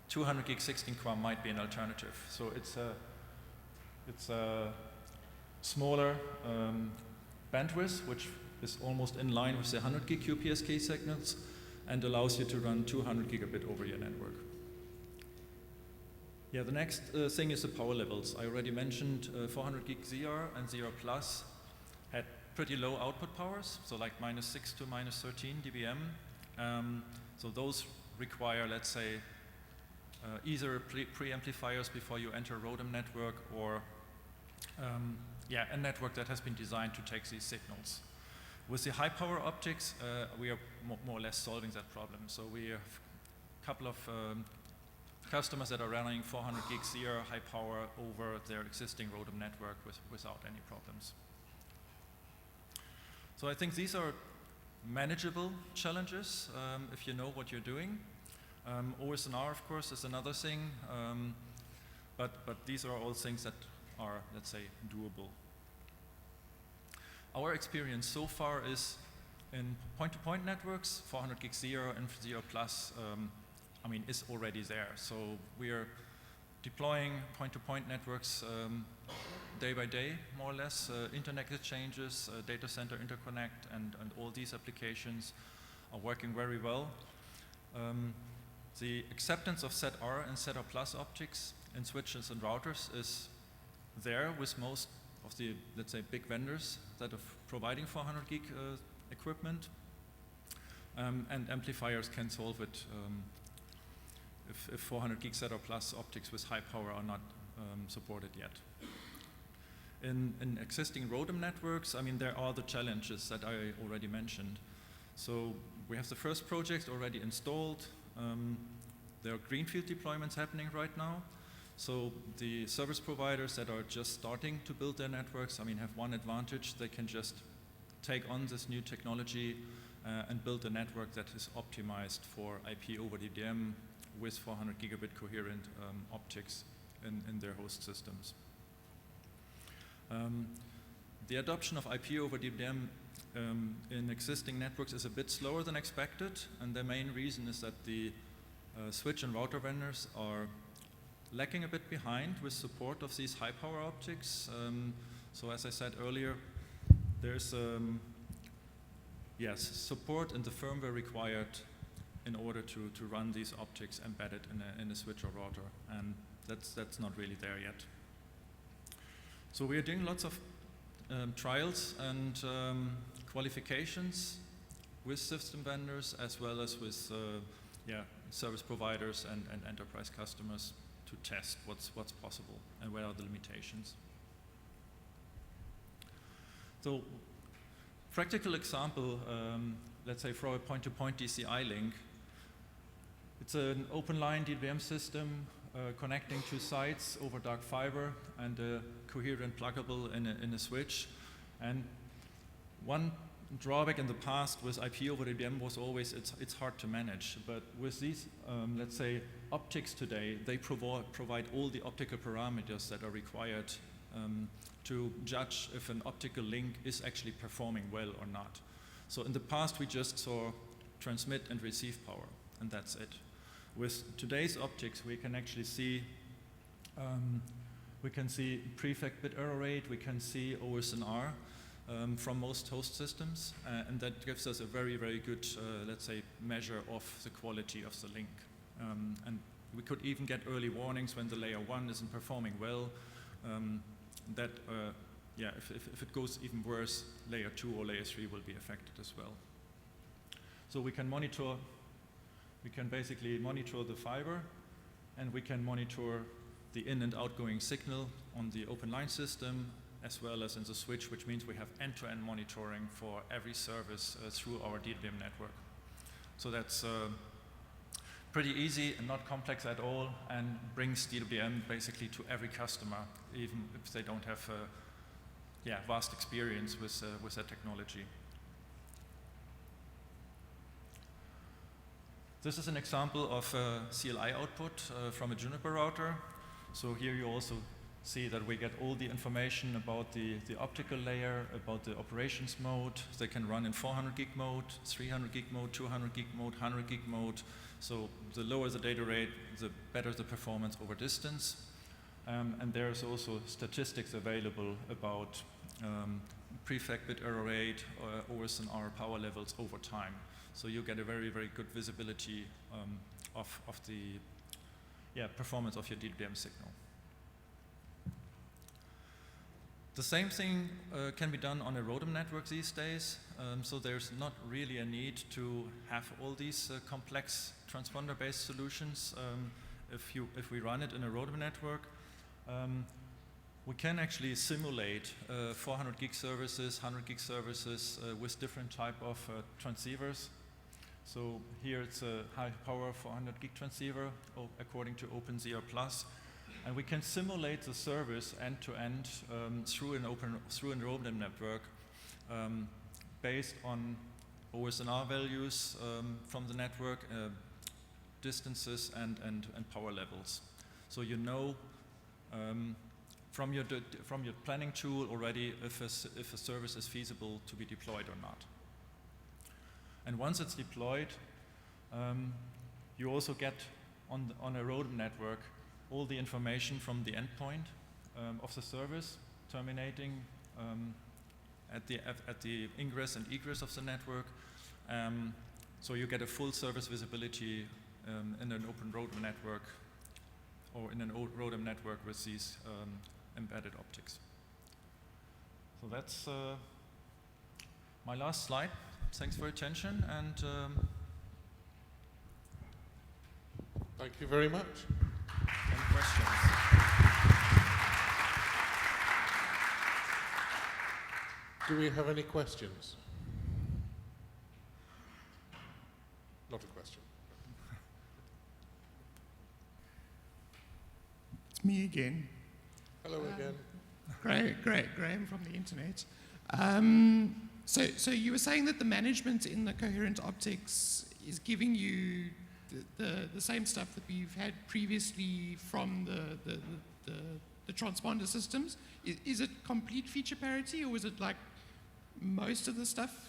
200 gig 16 QAM might be an alternative. So it's a smaller bandwidth, which is almost in line with the 100 gig QPSK signals and allows you to run 200 gigabit over your network. Yeah, the next thing is the power levels. I already mentioned 400 gig ZR and ZR Plus had pretty low output powers, so like -6 to -13 dBm. So those require, let's say, either preamplifiers before you enter a ROADM network or a network that has been designed to take these signals. With the high power optics, we are more or less solving that problem. So we have a couple of customers that are running 400 gig ZR high power over their existing ROADM network without any problems. So I think these are manageable challenges if you know what you're doing. OSNR, of course, is another thing, but these are all things that are, let's say, doable. Our experience so far is in point-to-point networks, 400 gig ZR and ZR Plus, is already there. So we are deploying point-to-point networks day by day, more or less, internet exchanges, data center interconnect, and all these applications are working very well. The acceptance of ZR and ZR Plus optics in switches and routers is there with most of the, let's say, big vendors that are providing 400 gig equipment. And amplifiers can solve it if 400 gig set or plus optics with high power are not supported yet. In existing ROADM networks, I mean, there are the challenges that I already mentioned. So we have the first project already installed. There are greenfield deployments happening right now. So the service providers that are just starting to build their networks, I mean, have one advantage. They can just take on this new technology and build a network that is optimized for IP over DDM with 400 gigabit coherent optics in their host systems. The adoption of IP over DDM in existing networks is a bit slower than expected, and the main reason is that the switch and router vendors are lacking a bit behind with support of these high power optics. So as I said earlier, there's support in the firmware required in order to run these optics embedded in a switch or router, and that's not really there yet. So we are doing lots of trials and qualifications with system vendors as well as with service providers and enterprise customers to test what's possible and where are the limitations. So practical example, let's say for a point-to-point DCI link. It's an open line DWM system connecting two sites over dark fiber and a coherent pluggable in a switch. And one drawback in the past with IP over DWM was always it's hard to manage. But with these, let's say, optics today, they provide all the optical parameters that are required to judge if an optical link is actually performing well or not. So in the past, we just saw transmit and receive power, and that's it. With today's optics, we can actually see prefect bit error rate, we can see OSNR from most host systems, and that gives us a very, very good, let's say, measure of the quality of the link. And we could even get early warnings when the layer 1 isn't performing well. If it goes even worse, layer 2 or layer 3 will be affected as well. So we can basically monitor the fiber, and we can monitor the in and outgoing signal on the open line system as well as in the switch, which means we have end-to-end monitoring for every service through our DWM network. So that's pretty easy and not complex at all, and brings DWM basically to every customer, even if they don't have vast experience with that technology. This is an example of a CLI output from a Juniper router. So here you also see that we get all the information about the optical layer, about the operations mode. They can run in 400 gig mode, 300 gig mode, 200 gig mode, 100 gig mode. So the lower the data rate, the better the performance over distance. And there's also statistics available about prefect bit error rate, OSNR power levels over time. So you get a very, very good visibility of the performance of your DWM signal. The same thing can be done on a ROADM network these days. So there's not really a need to have all these complex transponder-based solutions. If we run it in a ROADM network, we can actually simulate 400 gig services, 100 gig services with different type of transceivers. So here it's a high power 400 gig transceiver according to OpenZR+. And we can simulate the service end to end through an ROADM network based on OSNR values from the network, distances and power levels. So you know from your planning tool already if a service is feasible to be deployed or not. And once it's deployed, you also get on a ROADM network all the information from the endpoint of the service terminating at the ingress and egress of the network. So you get a full service visibility in an open ROADM network or in an old ROADM network with these embedded optics. So that's my last slide. thanks for your attention, and
Thank you very much.
any questions?
Do we have any questions? Not a question.
It's me again.
Hello again.
Graham from the internet. So you were saying that the management in the coherent optics is giving you the same stuff that we've had previously from the transponder systems. Is it complete feature parity, or is it like most of the stuff?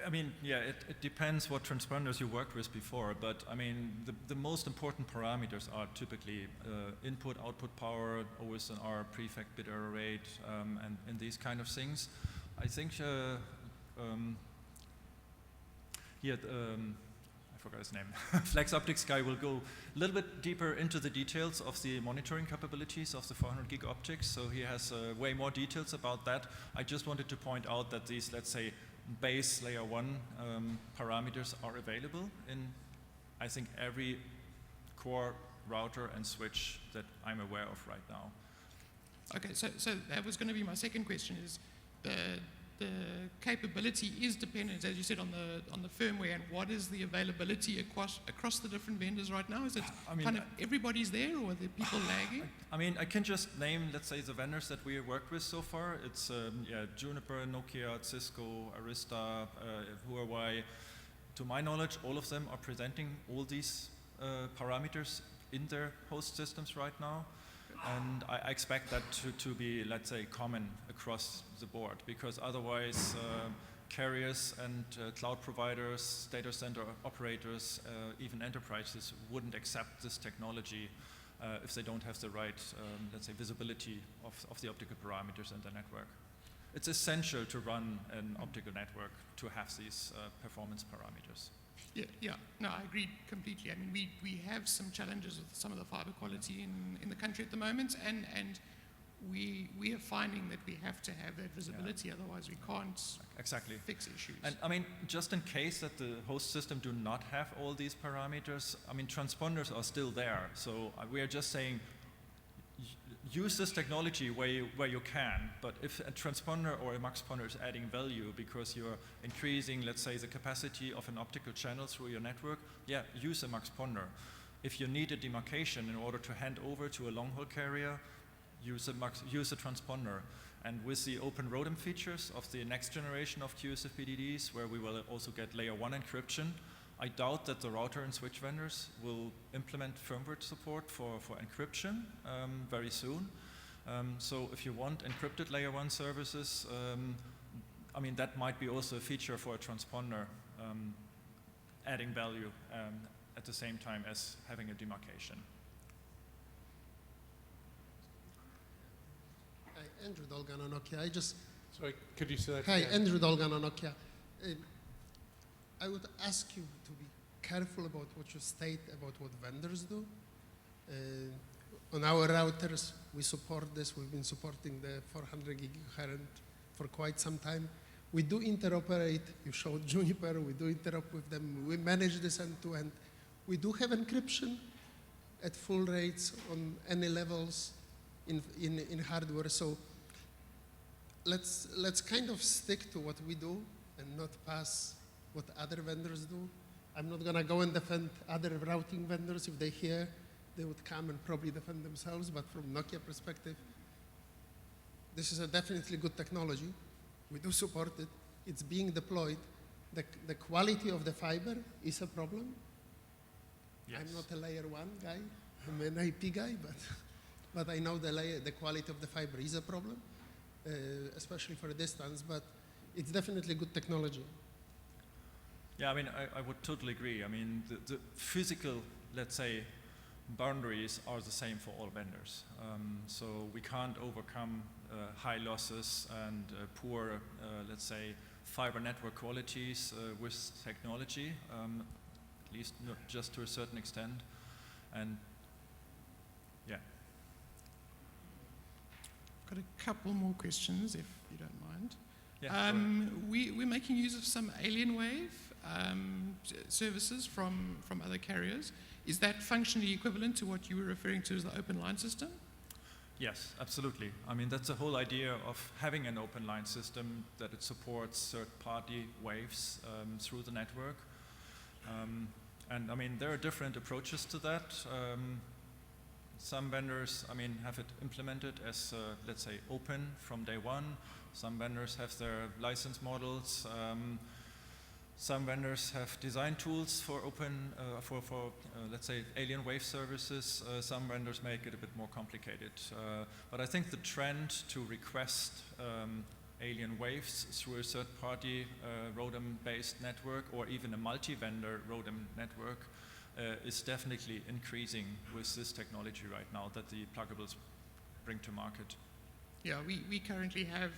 I mean, yeah, it depends what transponders you worked with before, but I mean, the most important parameters are typically input, output power, always an R, prefect bit error rate, and these kind of things. I think, I forgot his name. Flex Optics guy will go a little bit deeper into the details of the monitoring capabilities of the 400 gig optics, so he has way more details about that. I just wanted to point out that these, let's say, base layer 1 parameters are available in, I think, every core router and switch that I'm aware of right now.
Okay, so that was going to be my second question, is the capability is dependent, as you said, on the firmware, and what is the availability across the different vendors right now? Is it kind of everybody's there, or are there people lagging?
I mean, I can just name, let's say, the vendors that we worked with so far. It's Juniper, Nokia, Cisco, Arista, Huawei. To my knowledge, all of them are presenting all these parameters in their host systems right now. And I expect that to be, let's say, common across the board, because otherwise carriers and cloud providers, data center operators, even enterprises wouldn't accept this technology if they don't have the right, let's say, visibility of the optical parameters in the network. It's essential to run an optical network to have these performance parameters.
Yeah, no, I agree completely. I mean, we have some challenges with some of the fiber quality in the country at the moment, and we are finding that we have to have that visibility, otherwise we can't fix issues.
And I mean, just in case that the host system do not have all these parameters, I mean, transponders are still there. So we are just saying, use this technology where you can, but if a transponder or a muxponder is adding value because you're increasing, let's say, the capacity of an optical channel through your network, yeah, use a muxponder. If you need a demarcation in order to hand over to a long-haul carrier, use a transponder. And with the open ROADM features of the next generation of QSFP-DDs, where we will also get layer 1 encryption, I doubt that the router and switch vendors will implement firmware support for encryption very soon. So if you want encrypted layer 1 services, I mean, that might be also a feature for a transponder, adding value at the same time as having a demarcation.
Hi, Andrew Dolgan on Nokia.
Sorry, could you say that
Hi,
again?
Andrew Dolgan on Nokia. I would ask you to be careful about what you state about what vendors do. On our routers, we support this. We've been supporting the 400 gig current for quite some time. We do interoperate. You showed Juniper. We do interop with them. We manage this end-to-end. We do have encryption at full rates on any levels in hardware. So let's kind of stick to what we do and not pass what other vendors do. I'm not going to go and defend other routing vendors. If they hear, they would come and probably defend themselves. But from Nokia perspective, this is a definitely good technology. We do support it. It's being deployed. The quality of the fiber is a problem.
Yes.
I'm not a layer 1 guy. I'm an IP guy, but I know the quality of the fiber is a problem, especially for a distance. But it's definitely good technology.
Yeah, I mean, I would totally agree. I mean, the physical, let's say, boundaries are the same for all vendors. So we can't overcome high losses and poor, let's say, fiber network qualities with technology, at least not just to a certain extent. And yeah.
Got a couple more questions, if you don't mind.
Yeah,
we're making use of some alien wave services from other carriers. Is that functionally equivalent to what you were referring to as the open line system?
yes, absolutely. I mean, that's the whole idea of having an open line system, that it supports third-party waves through the network. And I mean, there are different approaches to that. Some vendors, I mean, have it implemented as, let's say, open from day one. Some vendors have their license models. Some vendors have design tools for open, let's say, alien wave services. Some vendors make it a bit more complicated. But I think the trend to request alien waves through a third-party ROADM-based network, or even a multi-vendor ROADM network, is definitely increasing with this technology right now that the pluggables bring to market.
Yeah, we currently have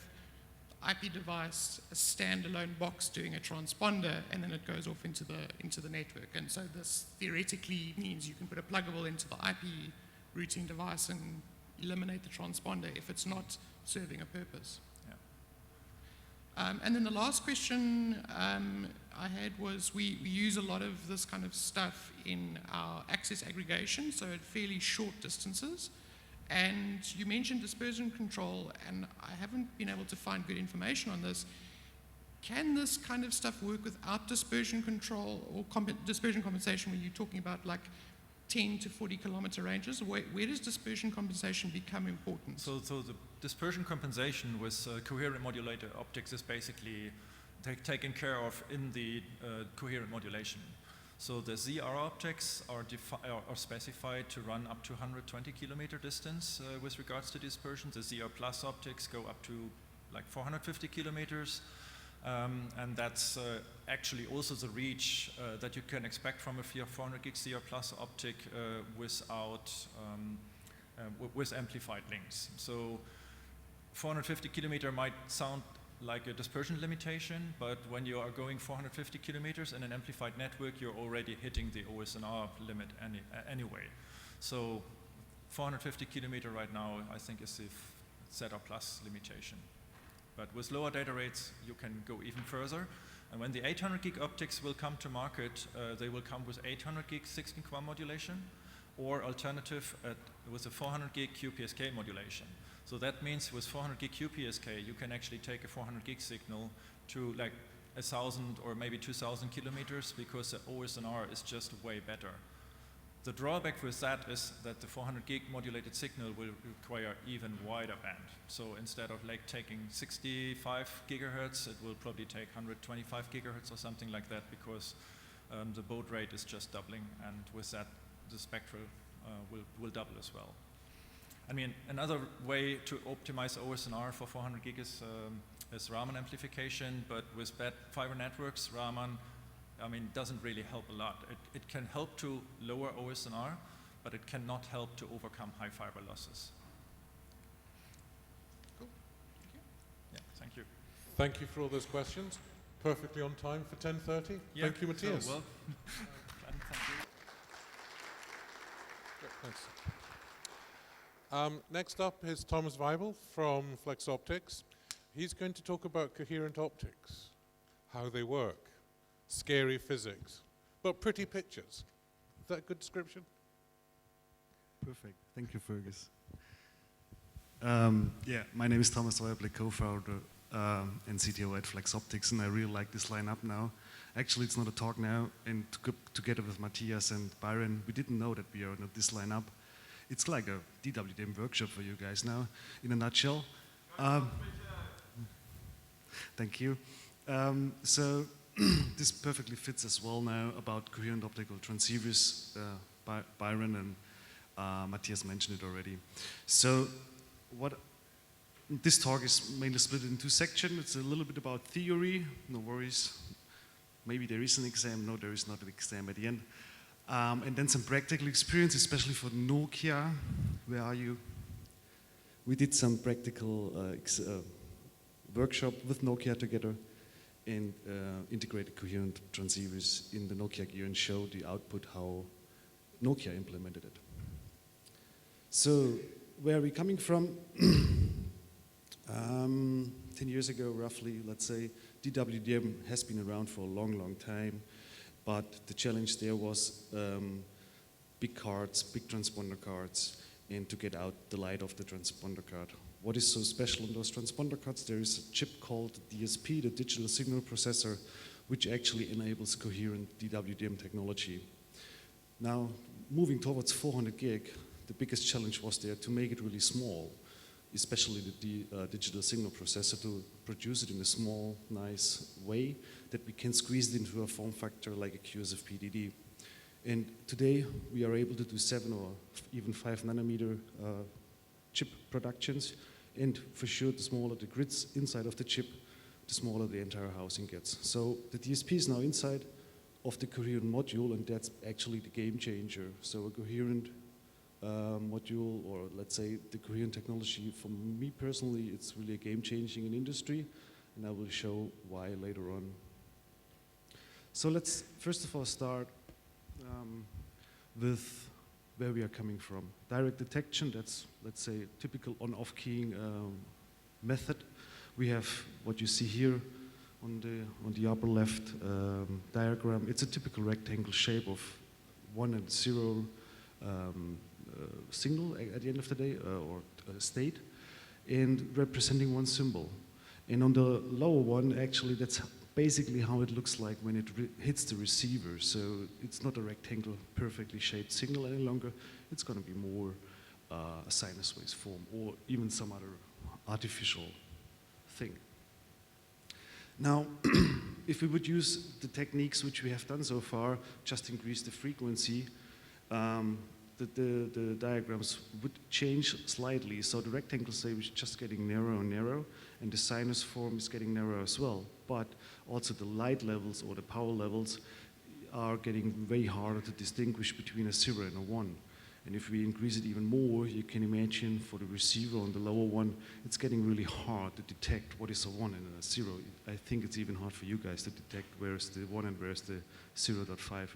IP device, a standalone box doing a transponder, and then it goes off into the network. And so this theoretically means you can put a pluggable into the IP routing device and eliminate the transponder if it's not serving a purpose.
Yeah.
And then the last question I had was we use a lot of this kind of stuff in our access aggregation, so at fairly short distances. And you mentioned dispersion control, and I haven't been able to find good information on this. Can this kind of stuff work without dispersion control or dispersion compensation when you're talking about like 10 to 40 kilometer ranges? Where does dispersion compensation become important?
So the dispersion compensation with coherent modulator optics is basically taken care of in the coherent modulation. So the ZR optics are specified to run up to 120 kilometer distance with regards to dispersion. The ZR plus optics go up to like 450 kilometers. And that's actually also the reach that you can expect from a 400 gig ZR plus optic with amplified links. So 450 kilometer might sound like a dispersion limitation, but when you are going 450 kilometers in an amplified network, you're already hitting the OSNR limit anyway. So 450 kilometer right now, I think, is the ZR plus limitation. But with lower data rates, you can go even further. And when the 800 gig optics will come to market, they will come with 800 gig 16-QAM modulation, or alternative with a 400 gig QPSK modulation. So that means with 400 gig QPSK, you can actually take a 400 gig signal to like 1,000 or maybe 2,000 kilometers, because the OSNR is just way better. The drawback with that is that the 400 gig modulated signal will require even wider band. So instead of like taking 65 gigahertz, it will probably take 125 gigahertz or something like that, because the baud rate is just doubling, and with that, the spectral will double as well. I mean, another way to optimize OSNR for 400 gig is Raman amplification, but with bad fiber networks, Raman, I mean, doesn't really help a lot. It can help to lower OSNR, but it cannot help to overcome high fiber losses.
Cool. Thank you.
Yeah, thank you.
Thank you for all those questions. Perfectly on time for 10:30.
Yeah,
Thank you, Matthias.
So, well, thank you.
Thanks. Next up is Thomas Weibel from Flex Optics. He's going to talk about coherent optics, how they work, scary physics, but pretty pictures. Is that a good description?
Perfect. Thank you, Fergus. Yeah, my name is Thomas Weibel, co-founder and CTO at Flex Optics, and I really like this lineup now. Actually, it's not a talk now, and together with Matthias and Byron, we didn't know that we are in this lineup. It's like a DWDM workshop for you guys now, in a nutshell. Thank you. So this perfectly fits as well now about coherent optical transceivers. Byron and Matthias mentioned it already. So this talk is mainly split into two sections. It's a little bit about theory, no worries. Maybe there is an exam, no, there is not an exam at the end. And then some practical experience, especially for Nokia. Where are you? We did some practical workshop with Nokia together and integrated coherent transceivers in the Nokia gear and showed the output how Nokia implemented it. So where are we coming from? 10 years ago, roughly, let's say, DWDM has been around for a long, long time, but the challenge there was big cards, big transponder cards, and to get out the light of the transponder card. What is so special in those transponder cards? There is a chip called DSP, the digital signal processor, which actually enables coherent DWDM technology. Now, moving towards 400 gig, the biggest challenge was there to make it really small, especially the digital signal processor, to produce it in a small, nice way that we can squeeze it into a form factor like a QSF PDD. And today, we are able to do 7 or even 5 nanometer chip productions. And for sure, the smaller the grids inside of the chip, the smaller the entire housing gets. So the DSP is now inside of the coherent module, and that's actually the game changer. So a coherent module, or let's say the coherent technology, for me personally, it's really a game changing in industry, and I will show why later on. So let's first of all start with where we are coming from. Direct detection, that's, let's say, typical on-off keying method. We have what you see here on the upper left diagram. It's a typical rectangle shape of 1 and 0 signal at the end of the day, or state, and representing one symbol. And on the lower one, actually, that's basically how it looks like when it hits the receiver. So it's not a rectangle, perfectly shaped signal any longer. It's going to be more a sinus wave form, or even some other artificial thing. Now, if we would use the techniques which we have done so far, just increase the frequency, the diagrams would change slightly. So the rectangle shape is just getting narrower and narrow, and the sinus form is getting narrower as well. But also the light levels or the power levels are getting way harder to distinguish between a 0 and a 1. And if we increase it even more, you can imagine for the receiver on the lower one, it's getting really hard to detect what is a 1 and a 0. I think it's even hard for you guys to detect where's the 1 and where's the 0.5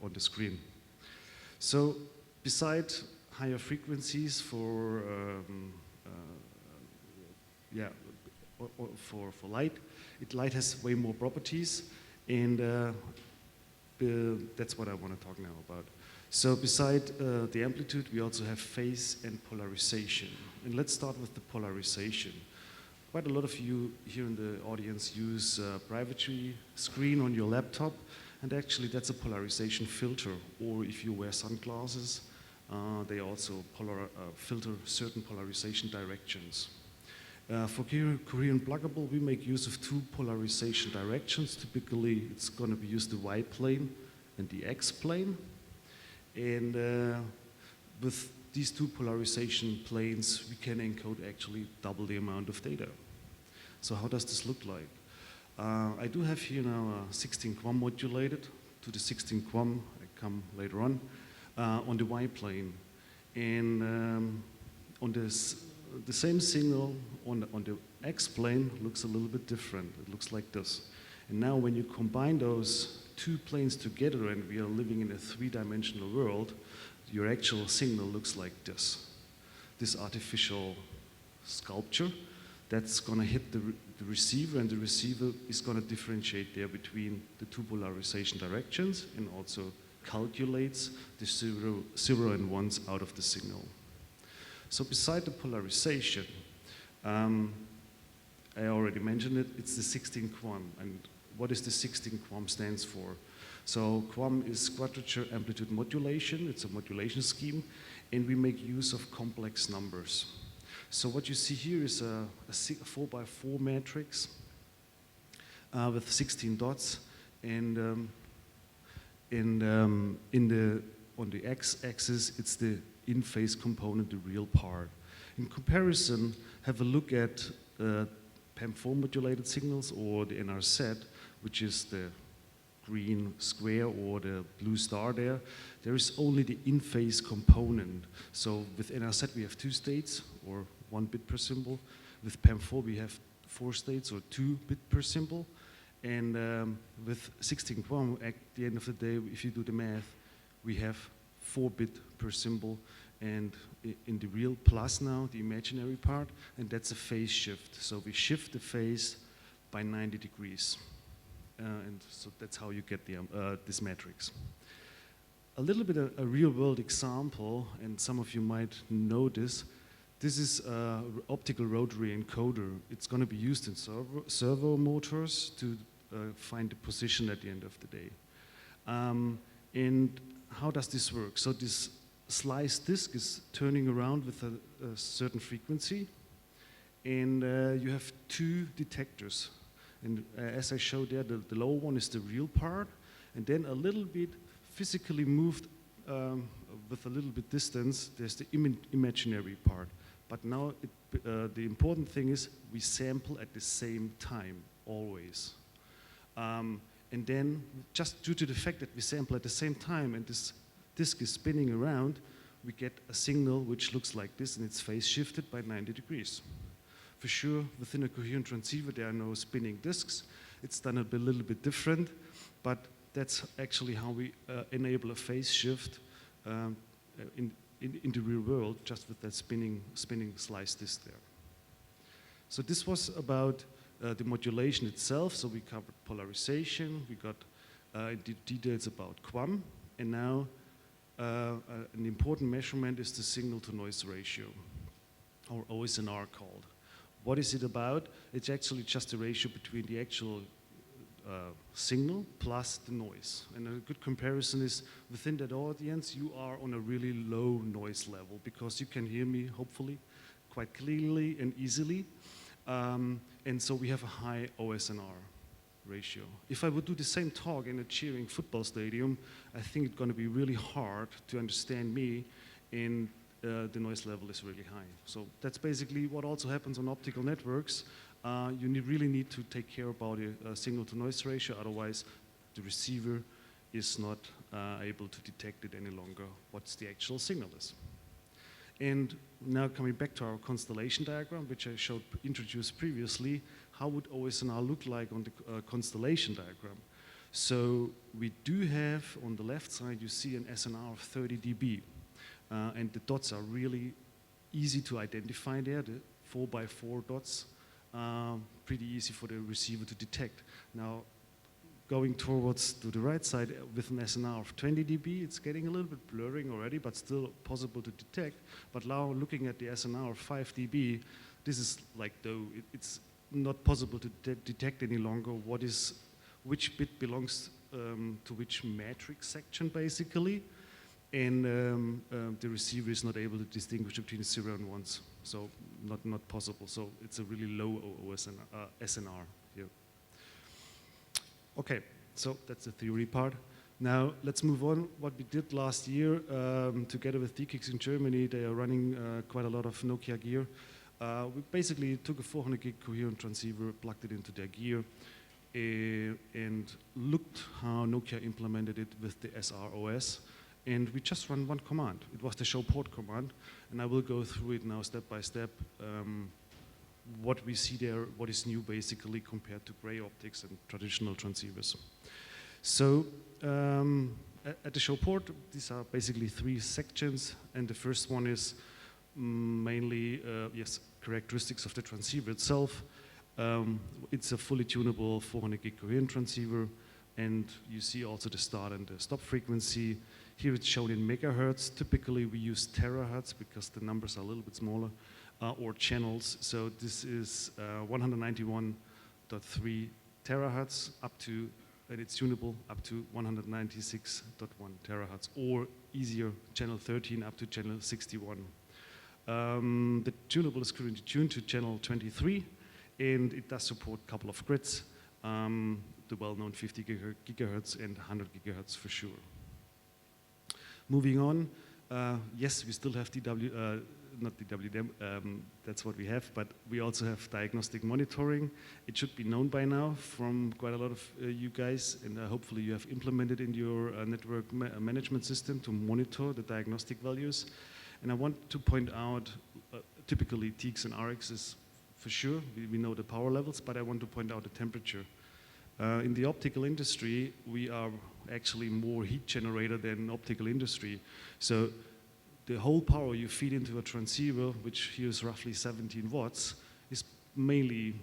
on the screen. So beside higher frequencies for light, light has way more properties, and that's what I want to talk now about. So beside the amplitude, we also have phase and polarization. And let's start with the polarization. Quite a lot of you here in the audience use privacy screen on your laptop, and actually that's a polarization filter. Or if you wear sunglasses, they also filter certain polarization directions. For coherent pluggable, we make use of 2 polarization directions. Typically, it's going to be used the Y plane and the X plane. And with these 2 polarization planes, we can encode actually double the amount of data. So how does this look like? I do have here now a 16 QAM modulated. To the 16 QAM, I come later on the Y plane. And on this, the same signal on the X plane looks a little bit different. It looks like this. And now when you combine those 2 planes together, and we are living in a 3-dimensional world, your actual signal looks like this. This artificial sculpture that's going to hit the receiver, and the receiver is going to differentiate there between the 2 polarization directions, and also calculates the 0 and 1s out of the signal. So beside the polarization, I already mentioned it, it's the 16 QAM. And what is the 16 QAM stands for? So QAM is quadrature amplitude modulation. It's a modulation scheme, and we make use of complex numbers. So what you see here is a 4x4 matrix with 16 dots, and on the x-axis, it's the in-phase component, the real part. In comparison, have a look at PAM4 modulated signals, or the NRZ, which is the green square or the blue star there. There is only the in-phase component. So with NRZ we have 2 states, or 1 bit per symbol. With PAM4 we have 4 states, or 2 bit per symbol. And with 16 QAM, at the end of the day, if you do the math, we have 4-bit per symbol, and in the real plus now, the imaginary part, and that's a phase shift. So we shift the phase by 90 degrees. And so that's how you get this matrix. A little bit of a real-world example, and some of you might know this. This is an optical rotary encoder. It's going to be used in servo motors to find the position at the end of the day. And how does this work? So this slice disk is turning around with a certain frequency, and you have 2 detectors. And as I showed there, the low one is the real part, and then a little bit physically moved with a little bit distance, there's the imaginary part. But now the important thing is we sample at the same time, always. And then, just due to the fact that we sample at the same time and this disk is spinning around, we get a signal which looks like this, and it's phase shifted by 90 degrees. For sure, within a coherent transceiver, there are no spinning disks. It's done a little bit different, but that's actually how we enable a phase shift in the real world, just with that spinning slice disk there. So this was about the modulation itself. So we covered polarization, we got details about QAM, and now an important measurement is the signal-to-noise ratio, or OSNR called. What is it about? It's actually just a ratio between the actual signal plus the noise. And a good comparison is within that audience, you are on a really low noise level because you can hear me, hopefully, quite clearly and easily. And so we have a high OSNR ratio. If I would do the same talk in a cheering football stadium, I think it's going to be really hard to understand me, and the noise level is really high. So that's basically what also happens on optical networks. You really need to take care about a signal-to-noise ratio, otherwise the receiver is not able to detect it any longer, what's the actual signal is. And now coming back to our constellation diagram, which I introduced previously, how would OSNR look like on the constellation diagram? So we do have, on the left side, you see an SNR of 30 dB. And the dots are really easy to identify there, the 4x4 dots. Pretty easy for the receiver to detect. Now, going towards to the right side with an SNR of 20 dB, it's getting a little bit blurring already, but still possible to detect. But now looking at the SNR of 5 dB, this is like though it's not possible to detect any longer which bit belongs to which matrix section basically. And the receiver is not able to distinguish between 0 and 1s. So not possible. So it's a really low SNR here. Okay, so that's the theory part. Now let's move on. What we did last year, together with DKIX in Germany, they are running quite a lot of Nokia gear. We basically took a 400 gig coherent transceiver, plugged it into their gear, and looked how Nokia implemented it with the SROS. And we just run one command. It was the show port command, and I will go through it now step by step. What we see there, what is new basically compared to gray optics and traditional transceivers. So at the show port, these are basically 3 sections, and the first one is mainly characteristics of the transceiver itself. It's a fully tunable 400 gig coherent transceiver, and you see also the start and the stop frequency. Here it's shown in megahertz. Typically we use terahertz because the numbers are a little bit smaller, or channels. So this is 191.3 terahertz up to, and it's tunable up to 196.1 terahertz, or easier, channel 13 up to channel 61. The tunable is currently tuned to channel 23, and it does support a couple of grids, the well-known 50 gigahertz and 100 gigahertz for sure. Moving on, yes, we still have not DWDM, that's what we have, but we also have diagnostic monitoring. It should be known by now from quite a lot of you guys, and hopefully you have implemented in your network management system to monitor the diagnostic values. And I want to point out, typically TX and RX is for sure, we know the power levels, but I want to point out the temperature. In the optical industry, we are actually more heat generator than optical industry. So the whole power you feed into a transceiver, which here is roughly 17 watts, is mainly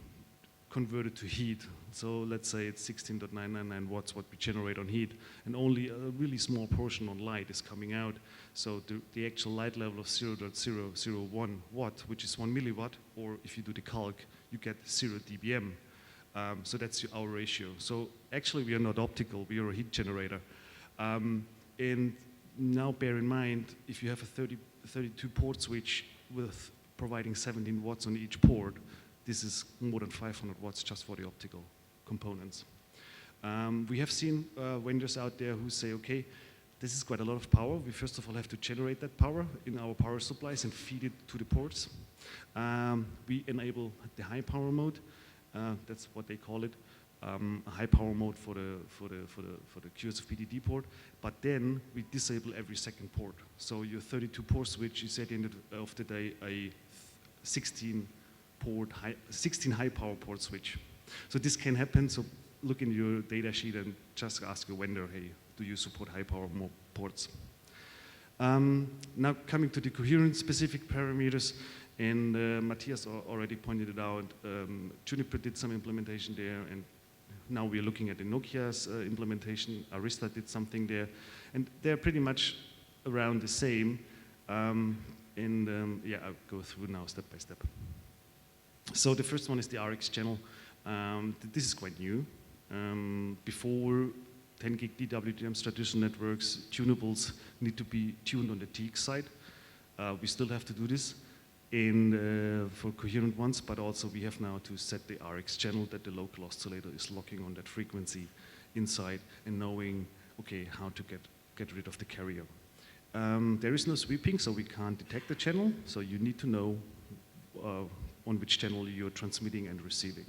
converted to heat. So let's say it's 16.999 watts what we generate on heat, and only a really small portion on light is coming out. So the actual light level of 0.001 watt, which is 1 milliwatt, or if you do the calc, you get 0 dBm. So that's our ratio. So actually we are not optical, we are a heat generator. And now bear in mind, if you have a 32 port switch with providing 17 watts on each port, this is more than 500 watts just for the optical components. We have seen vendors out there who say, okay, this is quite a lot of power. We first of all have to generate that power in our power supplies and feed it to the ports. We enable the high power mode. That's what they call it, a high power mode for the QSFP-DD port. But then we disable every second port. So your 32 port switch is at the end of the day a 16 high power port switch. So this can happen. So look in your data sheet and just ask your vendor, hey, do you support high power ports? Now coming to the coherent specific parameters, and Matthias already pointed it out, Juniper did some implementation there, and now we're looking at the Nokia's implementation. Arista did something there, and they're pretty much around the same. Yeah, I'll go through now step by step. So the first one is the RX channel. This is quite new. Before 10 gig DWDM traditional networks, tunables need to be tuned on the TX side. We still have to do this for coherent ones, but also we have now to set the RX channel that the local oscillator is locking on that frequency inside and knowing, okay, how to get rid of the carrier. There is no sweeping, so we can't detect the channel, so you need to know on which channel you're transmitting and receiving.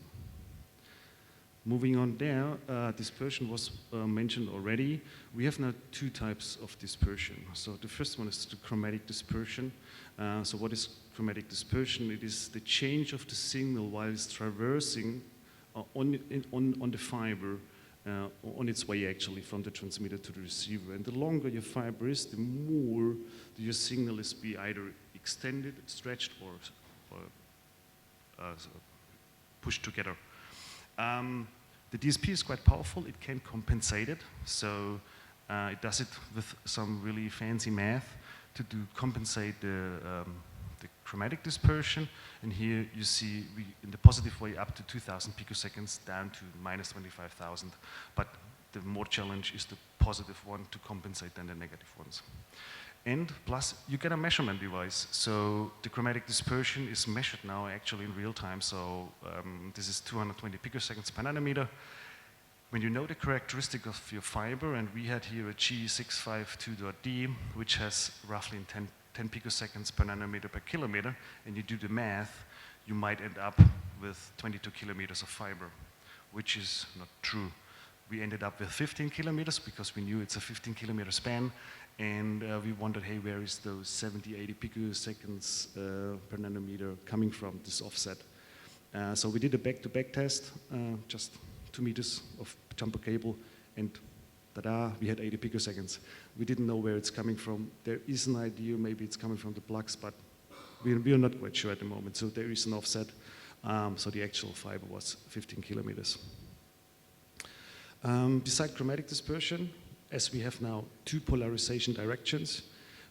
Moving on there, dispersion was mentioned already. We have now two types of dispersion. So the first one is the chromatic dispersion. So what is chromatic dispersion? It is the change of the signal while it's traversing on the fiber, on its way actually from the transmitter to the receiver. And the longer your fiber is, the more your signal is be either extended, stretched, or pushed together. The DSP is quite powerful. It can compensate it. So it does it with some really fancy math to compensate the chromatic dispersion. And here you see in the positive way up to 2,000 picoseconds down to minus 25,000. But the more challenge is the positive one to compensate than the negative ones. And plus, you get a measurement device. So the chromatic dispersion is measured now actually in real time. So this is 220 picoseconds per nanometer. When you know the characteristic of your fiber, and we had here a G652.D, which has roughly 10 picoseconds per nanometer per kilometer, and you do the math, you might end up with 22 kilometers of fiber, which is not true. We ended up with 15 kilometers because we knew it's a 15 kilometer span. And we wondered, hey, where is those 70, 80 picoseconds per nanometer coming from, this offset? So we did a back-to-back test, just 2 meters of jumper cable, and ta-da, we had 80 picoseconds. We didn't know where it's coming from. There is an idea, maybe it's coming from the plugs, but we are not quite sure at the moment. So there is an offset. So the actual fiber was 15 kilometers. Besides chromatic dispersion, as we have now 2 polarization directions,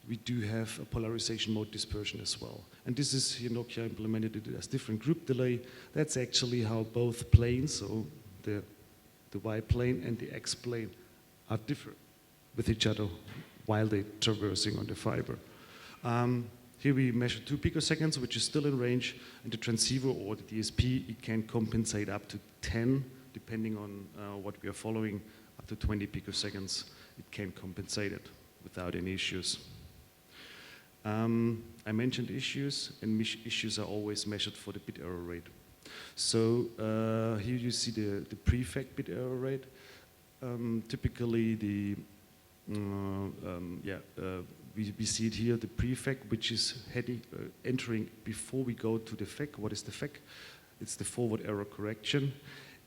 we do have a polarization mode dispersion as well. And this is, here Nokia implemented it as different group delay. That's actually how both planes, so the Y plane and the X plane, are different with each other while they're traversing on the fiber. Here we measure 2 picoseconds, which is still in range, and the transceiver or the DSP, it can compensate up to 10, depending on what we are following, up to 20 picoseconds. It can compensate it without any issues. I mentioned issues, and issues are always measured for the bit error rate. So here you see the prefect bit error rate. Typically, we see it here, the prefect, which is entering before we go to the FEC. What is the FEC? It's the forward error correction.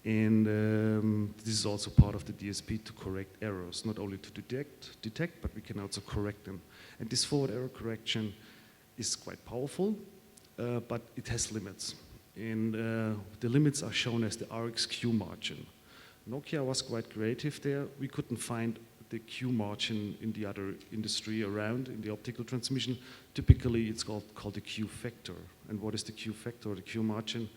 And this is also part of the DSP to correct errors, not only to detect, but we can also correct them. And this forward error correction is quite powerful, but it has limits. And the limits are shown as the RxQ margin. Nokia was quite creative there. We couldn't find the Q margin in the other industry around, in the optical transmission. Typically, it's called the Q factor. And what is the Q factor, the Q margin?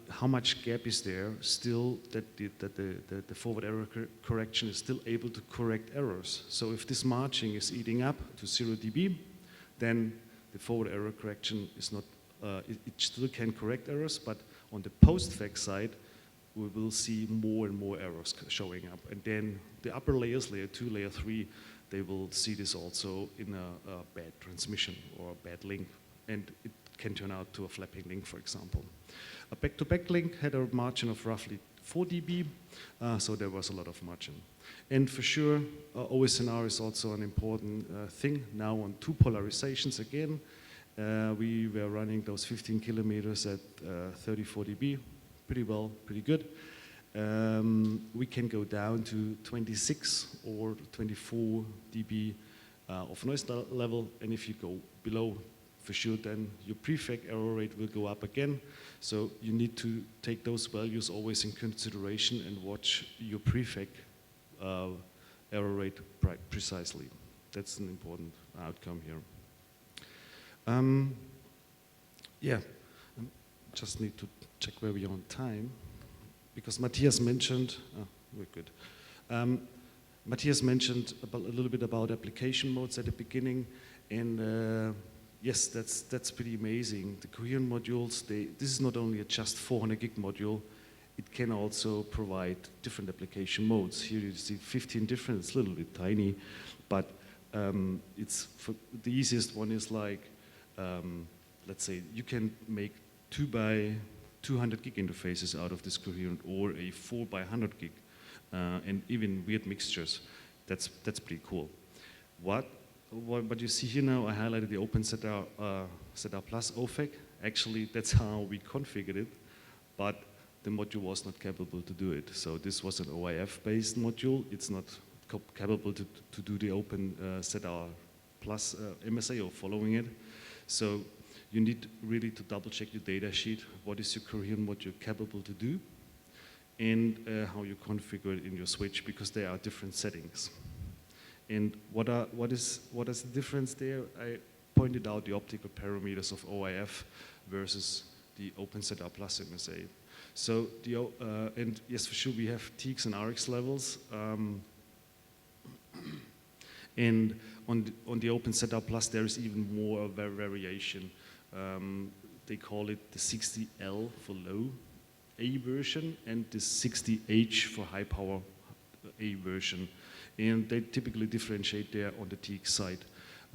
How much gap is there still that the forward error correction is still able to correct errors? So if this margin is eating up to 0 dB, then the forward error correction is not, it still can correct errors, but on the post-fact side, we will see more and more errors showing up. And then the upper layers, layer 2, layer 3, they will see this also in a bad transmission or a bad link. And it can turn out to a flapping link, for example. A back-to-back link had a margin of roughly 4 dB, so there was a lot of margin. And for sure, OSNR is also an important thing. Now on 2 polarizations again, we were running those 15 kilometers at 34 dB, pretty well, pretty good. We can go down to 26 or 24 dB of noise level, and if you go below, for sure, then your prefect error rate will go up again. So you need to take those values always in consideration and watch your prefect error rate precisely. That's an important outcome here. Yeah, just need to check where we are on time, because Matthias mentioned, we're good. Matthias mentioned a little bit about application modes at the beginning, and yes, that's pretty amazing. The coherent modules, this is not only a just 400 gig module, it can also provide different application modes. Here you see 15 different, it's a little bit tiny, but it's the easiest one is like, let's say you can make 2 by 200 gig interfaces out of this coherent, or a 4 by 100 gig, and even weird mixtures. That's pretty cool. What you see here now, I highlighted the OpenZR Plus OFAC. Actually, that's how we configured it, but the module was not capable to do it. So this was an OIF-based module. It's not capable to do the OpenZR Plus MSA or following it. So you need really to double check your data sheet. What is your coherent module capable to do? And how you configure it in your switch, because there are different settings. And what is the difference there? I pointed out the optical parameters of OIF versus the OpenZR Plus MSA. So and yes, for sure, we have TX and RX levels. And on the OpenZR Plus, there is even more variation. They call it the 60L for low A version and the 60H for high power A version. And they typically differentiate there on the TX side,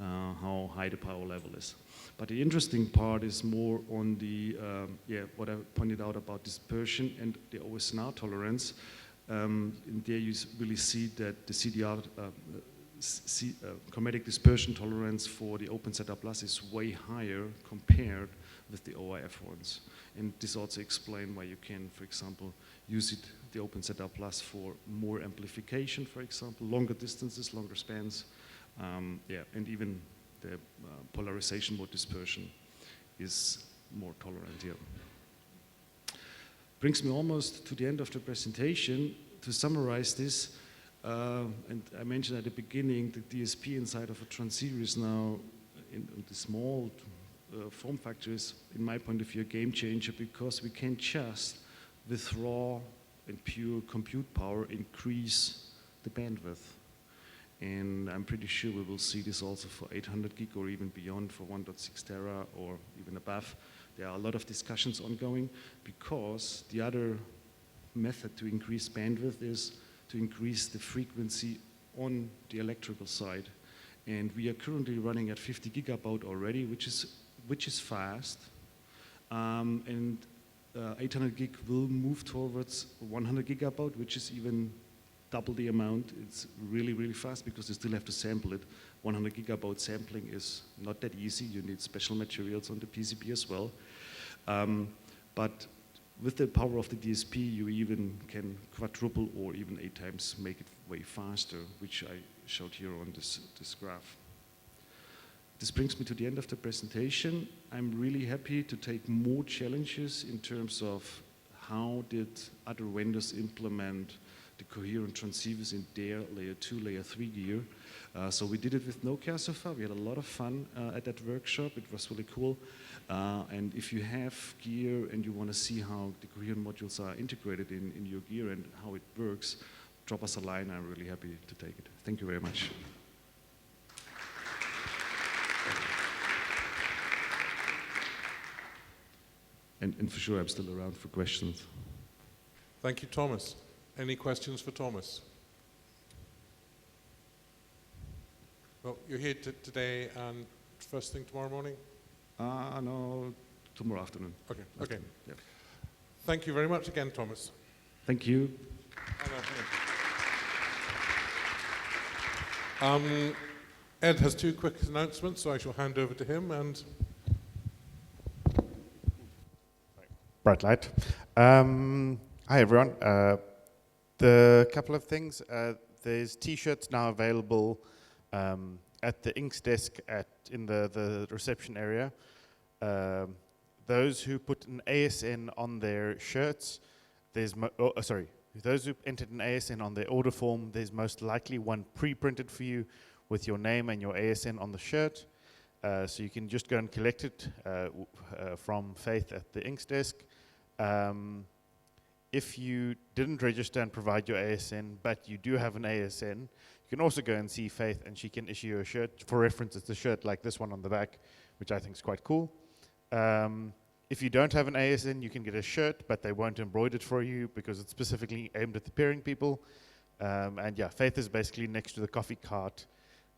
how high the power level is. But the interesting part is more on the, what I pointed out about dispersion and the OSNR tolerance. And there you really see that the CDR, chromatic dispersion tolerance for the OpenZR Plus is way higher compared with the OIF ones. And this also explains why you can, for example, use it, the OpenZR Plus, for more amplification, for example, longer distances, longer spans, and even the polarization mode dispersion is more tolerant here. Brings me almost to the end of the presentation. To summarize this, and I mentioned at the beginning, the DSP inside of a transceiver is now, in the small form factor, is, in my point of view, a game changer, because we can just, with raw and pure compute power, increase the bandwidth. And I'm pretty sure we will see this also for 800 gig or even beyond for 1.6 tera or even above. There are a lot of discussions ongoing, because the other method to increase bandwidth is to increase the frequency on the electrical side. And we are currently running at 50 gigabaud already, which is fast. And 800 gig will move towards 100 gigabaud, which is even double the amount. It's really, really fast, because you still have to sample it. 100 gigabaud sampling is not that easy. You need special materials on the PCB as well. But with the power of the DSP, you even can quadruple or even 8 times make it way faster, which I showed here on this graph. This brings me to the end of the presentation. I'm really happy to take more challenges in terms of how did other vendors implement the coherent transceivers in their layer 2, layer 3 gear. So we did it with Nokia so far. We had a lot of fun at that workshop. It was really cool. And if you have gear and you want to see how the coherent modules are integrated in your gear and how it works, drop us a line. I'm really happy to take it. Thank you very much. And for sure, I'm still around for questions.
Thank you, Thomas. Any questions for Thomas? Well, you're here today and first thing tomorrow morning?
No, tomorrow afternoon.
Okay, okay.
Yep.
Thank you very much again, Thomas.
Thank you.
Ed has 2 quick announcements, so I shall hand over to him. And
Bright light. Hi, everyone. The couple of things. There's T-shirts now available at the inks desk in the reception area. Those who put an ASN on their shirts, those who entered an ASN on their order form, there's most likely one pre-printed for you with your name and your ASN on the shirt. So you can just go and collect it from Faith at the inks desk. If you didn't register and provide your ASN, but you do have an ASN, you can also go and see Faith and she can issue you a shirt. For reference, it's a shirt like this one on the back, which I think is quite cool. If you don't have an ASN, you can get a shirt, but they won't embroider it for you because it's specifically aimed at the pairing people. And yeah, Faith is basically next to the coffee cart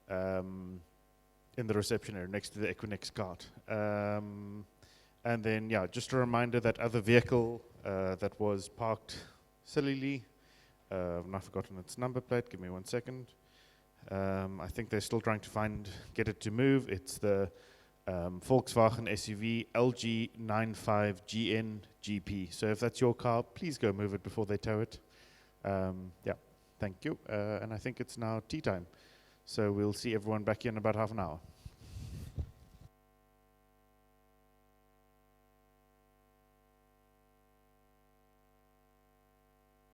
in the reception area, next to the Equinix cart. And then, yeah, just a reminder that other vehicle that was parked sillily, I've now forgotten its number plate, give me 1 second. I think they're still trying to get it to move. It's the Volkswagen SUV LG95GN GP. So if that's your car, please go move it before they tow it. Yeah, thank you. And I think it's now tea time. So we'll see everyone back here in about half an hour.